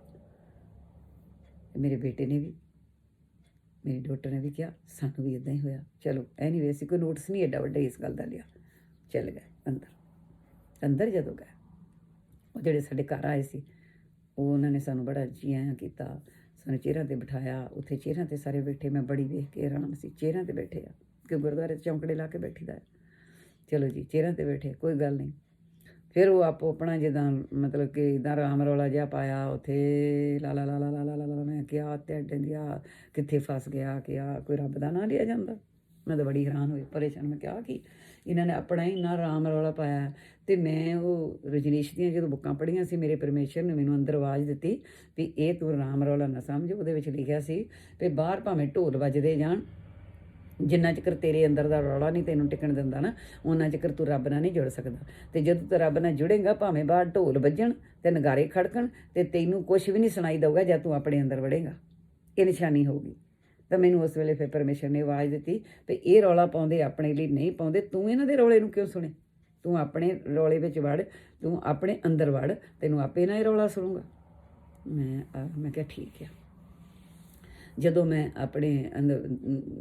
ਮੇਰੇ ਬੇਟੇ ਨੇ ਵੀ, ਮੇਰੀ ਡਾਟਰ ਨੇ ਵੀ ਕਿਹਾ ਸਾਨੂੰ ਵੀ ਇੱਦਾਂ ਹੀ ਹੋਇਆ। ਚਲੋ ਐਨੀਵੇ ਅਸੀਂ ਕੋਈ ਨੋਟਿਸ ਨਹੀਂ ਐਡਾ ਵੱਡਾ ਇਸ ਗੱਲ ਦਾ ਲਿਆ, ਚੱਲ ਗਏ ਅੰਦਰ ਜਦੋਂ ਗਏ, ਉਹ ਜਿਹੜੇ ਸਾਡੇ ਘਰ ਆਏ ਸੀ ਉਹ ਉਹਨਾਂ ਨੇ ਸਾਨੂੰ ਬੜਾ ਜੀ ਆਇਆਂ ਕੀਤਾ, ਸਾਨੂੰ ਚੇਅਰਾਂ 'ਤੇ ਬਿਠਾਇਆ। ਉੱਥੇ ਚੇਅਰਾਂ 'ਤੇ ਸਾਰੇ ਬੈਠੇ, ਮੈਂ ਬੜੀ ਵੇਖ ਕੇ ਆਰਾਮ ਸੀ, ਚੇਅਰਾਂ 'ਤੇ ਬੈਠੇ ਆ ਕਿ ਗੁਰਦੁਆਰੇ ਚੌਂਕੜੇ ਲਾ ਕੇ ਬੈਠੀ ਦਾ। ਚਲੋ ਜੀ ਚੇਅਰਾਂ 'ਤੇ ਬੈਠੇ, ਕੋਈ ਗੱਲ ਨਹੀਂ। ਫਿਰ ਉਹ ਆਪੋ ਆਪਣਾ ਜਿੱਦਾਂ ਮਤਲਬ ਕਿ ਇੱਦਾਂ ਰਾਮ ਰੌਲਾ ਜਿਹਾ ਪਾਇਆ ਉੱਥੇ, ਲਾ ਲਾ ਲਾ ਲਾ ਲਾ ਲਾ ਲਾ। ਮੈਂ ਕਿਹਾ ਤੇ ਆ ਕਿੱਥੇ ਫਸ ਗਿਆ, ਕਿ ਆ ਕੋਈ ਰੱਬ ਦਾ ਨਾਂ ਲਿਆ ਜਾਂਦਾ। ਮੈਂ ਤਾਂ ਬੜੀ ਹੈਰਾਨ ਹੋਈ, ਪਰੇਸ਼ਾਨ। ਮੈਂ ਕਿਹਾ ਕਿ ਇਹਨਾਂ ਨੇ ਆਪਣਾ ਹੀ ਇੰਨਾ ਰਾਮ ਰੌਲਾ ਪਾਇਆ। ਅਤੇ ਮੈਂ ਉਹ ਰਜਨੀਸ਼ ਦੀਆਂ ਜਦੋਂ ਬੁੱਕਾਂ ਪੜ੍ਹੀਆਂ ਸੀ, ਮੇਰੇ ਪਰਮੇਸ਼ਰ ਨੇ ਮੈਨੂੰ ਅੰਦਰ ਆਵਾਜ਼ ਦਿੱਤੀ ਵੀ ਇਹ ਤੂੰ ਰਾਮ ਰੌਲਾ ਨਾ ਸਮਝ। ਉਹਦੇ ਵਿੱਚ ਲਿਖਿਆ ਸੀ ਵੀ ਬਾਹਰ ਭਾਵੇਂ ਢੋਲ ਵੱਜਦੇ ਜਾਣ, ਜਿੰਨਾ ਚਿਰ ਤੇਰੇ ਅੰਦਰ ਦਾ ਰੌਲਾ ਨਹੀਂ ਤੈਨੂੰ ਟਿਕਣ ਦਿੰਦਾ ਨਾ, ਉਹਨਾਂ ਚਿਰ ਤੂੰ ਰੱਬ ਨਾਲ ਨਹੀਂ ਜੁੜ ਸਕਦਾ। ਅਤੇ ਜਦੋਂ ਤੂੰ ਰੱਬ ਨਾਲ ਜੁੜੇਗਾ, ਭਾਵੇਂ ਬਾਹਰ ਢੋਲ ਵੱਜਣ ਅਤੇ ਨਗਾਰੇ ਖੜਕਣ ਅਤੇ ਤੈਨੂੰ ਕੁਛ ਵੀ ਨਹੀਂ ਸੁਣਾਈ ਦਊਗਾ ਜਦ ਤੂੰ ਆਪਣੇ ਅੰਦਰ ਵੜੇਗਾ, ਇਹ ਨਿਸ਼ਾਨੀ ਹੋਊਗੀ। ਤਾਂ ਮੈਨੂੰ ਉਸ ਵੇਲੇ ਫਿਰ ਪਰਮੇਸ਼ਰ ਨੇ ਆਵਾਜ਼ ਦਿੱਤੀ ਵੀ ਇਹ ਰੌਲਾ ਪਾਉਂਦੇ ਆਪਣੇ ਲਈ ਨਹੀਂ ਪਾਉਂਦੇ, ਤੂੰ ਇਹਨਾਂ ਦੇ ਰੌਲੇ ਨੂੰ ਕਿਉਂ ਸੁਣੇ, ਤੂੰ ਆਪਣੇ ਰੌਲੇ ਵਿੱਚ ਵੜ, ਤੂੰ ਆਪਣੇ ਅੰਦਰ ਵੜ, ਤੈਨੂੰ ਆਪੇ ਨਾ ਇਹ ਰੌਲਾ ਸੁਣੂਗਾ। ਮੈਂ ਕਿਹਾ ਠੀਕ ਆ। ਜਦੋਂ ਮੈਂ ਆਪਣੇ ਅੰਦਰ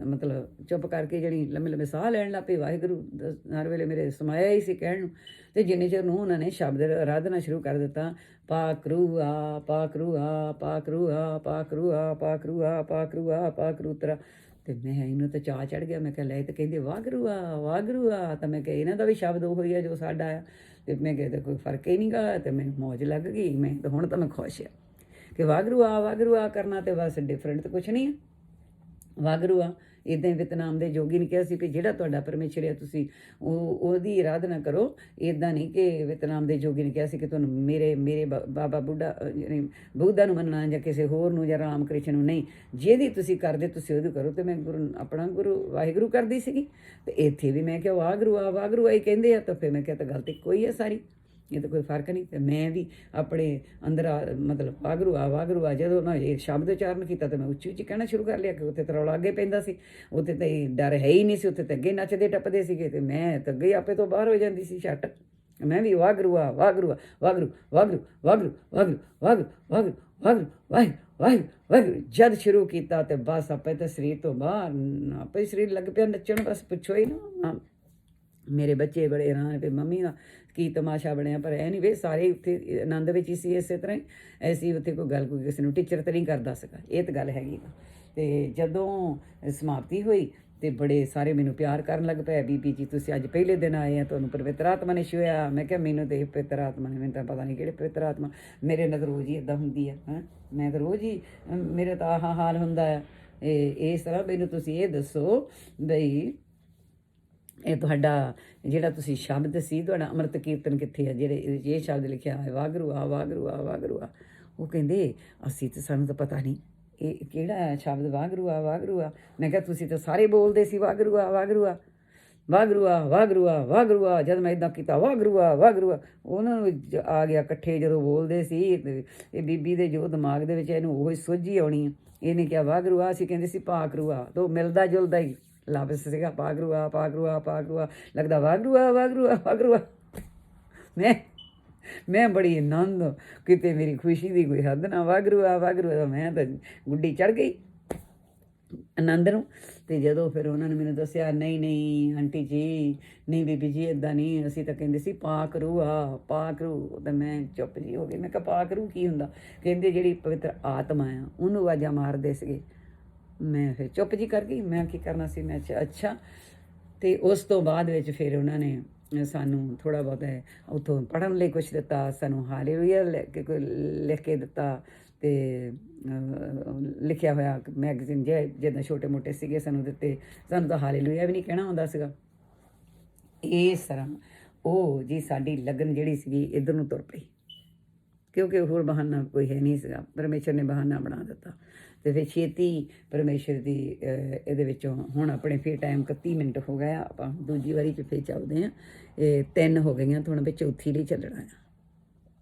ਮਤਲਬ ਚੁੱਪ ਕਰਕੇ ਜਿਹੜੀ ਲੰਮੇ ਲੰਮੇ ਸਾਹ ਲੈਣ ਲੱਗ ਪਈ, ਵਾਹਿਗੁਰੂ ਹਰ ਵੇਲੇ ਮੇਰੇ ਸਮਾਇਆ ਹੀ ਸੀ ਕਹਿਣ ਨੂੰ। ਅਤੇ ਜਿੰਨੇ ਚਿਰ ਨੂੰ ਉਹਨਾਂ ਨੇ ਸ਼ਬਦ ਆਰਾਧਨਾ ਸ਼ੁਰੂ ਕਰ ਦਿੱਤਾ, ਪਾਕ ਰੂਹਾ ਪਾਕ ਰੂਹਾ ਪਾਕ ਰੂਹਾ ਪਾਕ ਰੂਹਾ ਪਾਕ ਰੂਹਾ ਪਾਕ ਰੂਹਾ ਪਾਕ ਰੂਤਰਾ। ਅਤੇ ਮੈਂ ਇਹਨੂੰ ਤਾਂ ਚਾਅ ਚੜ੍ਹ ਗਿਆ। ਮੈਂ ਕਿਹਾ ਲੈ, ਤਾਂ ਕਹਿੰਦੇ ਵਾਹਿਗੁਰੂ ਆ ਵਾਹਿਗੁਰੂ ਆ, ਤਾਂ ਮੈਂ ਕਿਹਾ ਇਹਨਾਂ ਦਾ ਵੀ ਸ਼ਬਦ ਉਹ ਹੀ ਆ ਜੋ ਸਾਡਾ ਆ। ਅਤੇ ਮੈਂ ਕਿਹਾ ਤਾਂ ਕੋਈ ਫਰਕ ਹੀ ਨਹੀਂ ਗਾ। ਅਤੇ ਮੈਨੂੰ ਮੌਜ ਲੱਗ ਗਈ, ਮੈਂ ਤਾਂ ਹੁਣ ਤਾਂ ਮੈਂ ਖੁਸ਼ ਆ ਕਿ ਵਾਹਿਗੁਰੂ ਆ ਕਰਨਾ, ਅਤੇ ਬਸ ਡਿਫਰੈਂਟ ਤਾਂ ਕੁਛ ਨਹੀਂ ਆ। ਵਾਹਿਗੁਰੂ ਆ ਇੱਦਾਂ ਹੀ ਵਿਤਨਾਮ ਦੇ ਜੋਗੀ ਨੇ ਕਿਹਾ ਸੀ ਕਿ ਜਿਹੜਾ ਤੁਹਾਡਾ ਪਰਮੇਸ਼ਰ ਹੈ ਤੁਸੀਂ ਉਹਦੀ ਆਰਾਧਨਾ ਕਰੋ। ਇੱਦਾਂ ਨਹੀਂ ਕਿ ਵਿਤਨਾਮ ਦੇ ਜੋਗੀ ਨੇ ਕਿਹਾ ਸੀ ਕਿ ਤੁਹਾਨੂੰ ਮੇਰੇ ਬਾਬਾ ਬੁੱਢਾ ਨੂੰ ਮੰਨਣਾ ਜਾਂ ਕਿਸੇ ਹੋਰ ਨੂੰ ਜਾਂ ਰਾਮ ਕ੍ਰਿਸ਼ਨ ਨੂੰ, ਨਹੀਂ, ਜਿਹਦੀ ਤੁਸੀਂ ਕਰਦੇ ਤੁਸੀਂ ਉਹਦੀ ਕਰੋ। ਅਤੇ ਮੈਂ ਆਪਣਾ ਵਾਹਿਗੁਰੂ ਕਰਦੀ ਸੀਗੀ। ਅਤੇ ਇੱਥੇ ਵੀ ਮੈਂ ਕਿਹਾ ਵਾਹਿਗੁਰੂ ਆ ਹੀ ਕਹਿੰਦੇ ਆ। ਤਾਂ ਫਿਰ ਮੈਂ ਕਿਹਾ ਤਾਂ ਗੱਲ ਤਾਂ ਕੋਈ ਹੈ ਸਾਰੀ, ਇਹ ਤਾਂ ਕੋਈ ਫਰਕ ਨਹੀਂ। ਅਤੇ ਮੈਂ ਵੀ ਆਪਣੇ ਅੰਦਰ ਮਤਲਬ ਵਾਹਿਗੁਰੂ ਆ ਜਦੋਂ ਨਾ ਇਹ ਸ਼ਬਦ ਉਚਾਰਨ ਕੀਤਾ ਤਾਂ ਮੈਂ ਉੱਚੀ ਉੱਚੀ ਕਹਿਣਾ ਸ਼ੁਰੂ ਕਰ ਲਿਆ ਕਿ ਉੱਥੇ ਤਾਂ ਰੌਲਾ ਅੱਗੇ ਪੈਂਦਾ ਸੀ, ਉੱਥੇ ਤਾਂ ਡਰ ਹੈ ਹੀ ਨਹੀਂ ਸੀ, ਉੱਥੇ ਤਾਂ ਅੱਗੇ ਨੱਚਦੇ ਟੱਪਦੇ ਸੀਗੇ। ਅਤੇ ਮੈਂ ਤਾਂ ਅੱਗੇ ਆਪੇ ਤੋਂ ਬਾਹਰ ਹੋ ਜਾਂਦੀ ਸੀ ਛੱਟ ਮੈਂ ਵੀ ਵਾਗਰੂ ਆ ਵਾਗਰੂ ਆ ਵਾਗਰੂ ਵਾਗਰੂ ਵਾਗਰੂ ਵਾਗਰੂ ਵਾਗਰੂ ਵਾਗਰੂ ਵਾਗਰੂ ਵਾਹਿਗੁਰੂ ਵਾਹਿਗੁਰੂ ਵਾਹਿਗੁਰੂ ਜਦ ਸ਼ੁਰੂ ਕੀਤਾ ਤੇ ਬਸ ਆਪੇ ਤਾਂ ਸਰੀਰ ਤੋਂ ਬਾਹਰ ਆਪੇ ਸਰੀਰ ਲੱਗ ਪਿਆ ਨੱਚਣ, ਬਸ ਪੁੱਛੋ ਹੀ ਨਾ। ਮੇਰੇ ਬੱਚੇ ਬੜੇ ਹੈਰਾਨ ਵੀ ਮੰਮੀ ਦਾ ਕੀ ਤਮਾਸ਼ਾ ਬਣਿਆ, ਪਰ ਇਹ ਨਹੀਂ ਵੀ ਸਾਰੇ ਉੱਥੇ ਆਨੰਦ ਵਿੱਚ ਹੀ ਸੀ। ਇਸੇ ਤਰ੍ਹਾਂ ਹੀ ਐਸੀ ਉੱਥੇ ਕੋਈ ਗੱਲ ਕੋਈ ਕਿਸੇ ਨੂੰ ਟੀਚਰ ਤਾਂ ਨਹੀਂ ਕਰਦਾ ਸੀਗਾ, ਇਹ ਤਾਂ ਗੱਲ ਹੈਗੀ ਨਾ। ਅਤੇ ਜਦੋਂ ਸਮਾਪਤੀ ਹੋਈ ਤੇ ਬੜੇ ਸਾਰੇ ਮੈਨੂੰ ਪਿਆਰ ਕਰਨ ਲੱਗ ਪਏ, ਬੀਬੀ ਜੀ ਤੁਸੀਂ ਅੱਜ ਪਹਿਲੇ ਦਿਨ ਆਏ ਆ, ਤੁਹਾਨੂੰ ਪਵਿੱਤਰ ਆਤਮਾ ਨੇ ਛੂਹਿਆ। ਮੈਂ ਕਿਹਾ ਮੈਨੂੰ ਤਾਂ ਇਹ ਪਵਿੱਤਰ ਆਤਮਾ ਨੇ, ਮੈਨੂੰ ਤਾਂ ਪਤਾ ਨਹੀਂ ਕਿਹੜੇ ਪਵਿੱਤਰ ਆਤਮਾ, ਮੇਰੇ ਨਾਲ ਤਾਂ ਰੋਜ਼ ਹੀ ਇੱਦਾਂ ਹੁੰਦੀ ਹੈ। ਮੈਂ ਤਾਂ ਰੋਜ਼ ਹੀ ਮੇਰਾ ਤਾਂ ਆਹ ਹਾਲ ਹੁੰਦਾ ਆ। ਇਸ ਤਰ੍ਹਾਂ ਮੈਨੂੰ ਤੁਸੀਂ ਇਹ ਦੱਸੋ ਬਈ ਇਹ ਤੁਹਾਡਾ ਜਿਹੜਾ ਤੁਸੀਂ ਸ਼ਬਦ ਸੀ, ਤੁਹਾਡਾ ਅੰਮ੍ਰਿਤ ਕੀਰਤਨ ਕਿੱਥੇ ਹੈ, ਜਿਹੜੇ ਇਹਦੇ 'ਚ ਇਹ ਸ਼ਬਦ ਲਿਖਿਆ ਹੈ ਵਾਗਰੂ ਆ ਵਾਗਰੂ ਆ ਵਾਗਰੂ ਆ। ਉਹ ਕਹਿੰਦੇ ਅਸੀਂ ਤਾਂ ਸਾਨੂੰ ਤਾਂ ਪਤਾ ਨਹੀਂ ਇਹ ਕਿਹੜਾ ਸ਼ਬਦ ਵਾਗਰੂ ਆ ਵਾਗਰੂ ਆ। ਮੈਂ ਕਿਹਾ ਤੁਸੀਂ ਤਾਂ ਸਾਰੇ ਬੋਲਦੇ ਸੀ ਵਾਗਰੂ ਆ ਵਾਗਰੂ ਆ ਵਾਗਰੂ ਆ ਵਾਗਰੂ ਆ ਵਾਗਰੂ ਆ। ਜਦ ਮੈਂ ਇੱਦਾਂ ਕੀਤਾ ਵਾਗਰੂ ਆ ਵਾਗਰੂ ਆ, ਉਹਨਾਂ ਨੂੰ ਆ ਗਿਆ ਇਕੱਠੇ ਜਦੋਂ ਬੋਲਦੇ ਸੀ। ਇਹ ਬੀਬੀ ਦੇ ਜੋ ਦਿਮਾਗ ਦੇ ਵਿੱਚ ਇਹਨੂੰ ਉਹੀ ਸੋਝੀ ਆਉਣੀ ਆ। ਇਹਨੇ ਕਿਹਾ ਵਾਗਰੂ ਆ, ਅਸੀਂ ਕਹਿੰਦੇ ਸੀ ਪਾਕਰੂ ਆ, ਤਾਂ ਮਿਲਦਾ ਜੁਲਦਾ ਹੀ ਲਫ਼ਜ਼ ਸੀਗਾ ਪਾਗਰੂ ਆ ਪਾਗਰੂ ਆ ਪਾਗਰੂ ਆ। ਲੱਗਦਾ ਵਾਗਰੂ ਆ ਵਾਗਰੂ ਆ ਵਾਗਰੂ ਆ। ਮੈਂ ਬੜੀ ਆਨੰਦ, ਕਿਤੇ ਮੇਰੀ ਖੁਸ਼ੀ ਦੀ ਕੋਈ ਹੱਦ ਨਾ। ਵਾਗਰੂ ਆ ਵਾਗਰੂ ਆ, ਮੈਂ ਤਾਂ ਗੁੱਡੀ ਚੜ੍ਹ ਗਈ ਆਨੰਦ ਨੂੰ। ਅਤੇ ਜਦੋਂ ਫਿਰ ਉਹਨਾਂ ਨੇ ਮੈਨੂੰ ਦੱਸਿਆ ਨਹੀਂ ਨਹੀਂ ਆਂਟੀ ਜੀ, ਨਹੀਂ ਬੀਬੀ ਜੀ ਇੱਦਾਂ ਨਹੀਂ, ਅਸੀਂ ਤਾਂ ਕਹਿੰਦੇ ਸੀ ਪਾਕਰੂ ਆ ਪਾਕਰੂ। ਤਾਂ ਮੈਂ ਚੁੱਪ ਜੀ ਹੋ ਗਈ। ਮੈਂ ਕਿਹਾ ਪਾਕਰੂ ਕੀ ਹੁੰਦਾ? ਕਹਿੰਦੇ ਜਿਹੜੀ ਪਵਿੱਤਰ ਆਤਮਾ ਆ ਉਹਨੂੰ ਆਵਾਜ਼ਾਂ ਮਾਰਦੇ ਸੀਗੇ। ਮੈਂ ਫਿਰ ਚੁੱਪ ਜੀ ਕਰ ਗਈ, ਮੈਂ ਕੀ ਕਰਨਾ ਸੀ। ਮੈਂ ਅੱਛਾ। ਅਤੇ ਉਸ ਤੋਂ ਬਾਅਦ ਵਿੱਚ ਫਿਰ ਉਹਨਾਂ ਨੇ ਸਾਨੂੰ ਥੋੜ੍ਹਾ ਬਹੁਤ ਉੱਥੋਂ ਪੜ੍ਹਨ ਲਈ ਕੁਛ ਦਿੱਤਾ, ਸਾਨੂੰ ਹਾਲੇਲੂਇਆ ਲਿਖ ਕੇ ਦਿੱਤਾ। ਅਤੇ ਲਿਖਿਆ ਹੋਇਆ ਮੈਗਜ਼ੀਨ ਜਿੱਦਾਂ ਛੋਟੇ ਮੋਟੇ ਸੀਗੇ ਸਾਨੂੰ ਦਿੱਤੇ। ਸਾਨੂੰ ਤਾਂ ਹਾਲੇਲੂਇਆ ਵੀ ਨਹੀਂ ਕਹਿਣਾ ਆਉਂਦਾ ਸੀਗਾ। ਇਸ ਤਰ੍ਹਾਂ ਉਹ ਜੀ ਸਾਡੀ ਲਗਨ ਜਿਹੜੀ ਸੀਗੀ ਇੱਧਰ ਨੂੰ ਤੁਰ ਪਈ, ਕਿਉਂਕਿ ਹੋਰ ਬਹਾਨਾ ਕੋਈ ਹੈ ਨਹੀਂ ਸੀਗਾ, ਪਰਮੇਸ਼ਰ ਨੇ ਬਹਾਨਾ ਬਣਾ ਦਿੱਤਾ। ਅਤੇ ਫਿਰ ਛੇਤੀ ਪਰਮੇਸ਼ਰ ਦੀ ਇਹਦੇ ਵਿੱਚੋਂ ਹੁਣ ਆਪਣੇ ਫਿਰ ਟਾਈਮ 31 ਮਿੰਟ ਹੋ ਗਿਆ, ਆਪਾਂ ਦੂਜੀ ਵਾਰੀ 'ਚ ਫਿਰ ਚੱਲਦੇ ਹਾਂ। ਇਹ 3 ਹੋ ਗਈਆਂ, ਤਾਂ ਹੁਣ ਵਿੱਚ ਚੌਥੀ ਲਈ ਚੱਲਣਾ ਆ।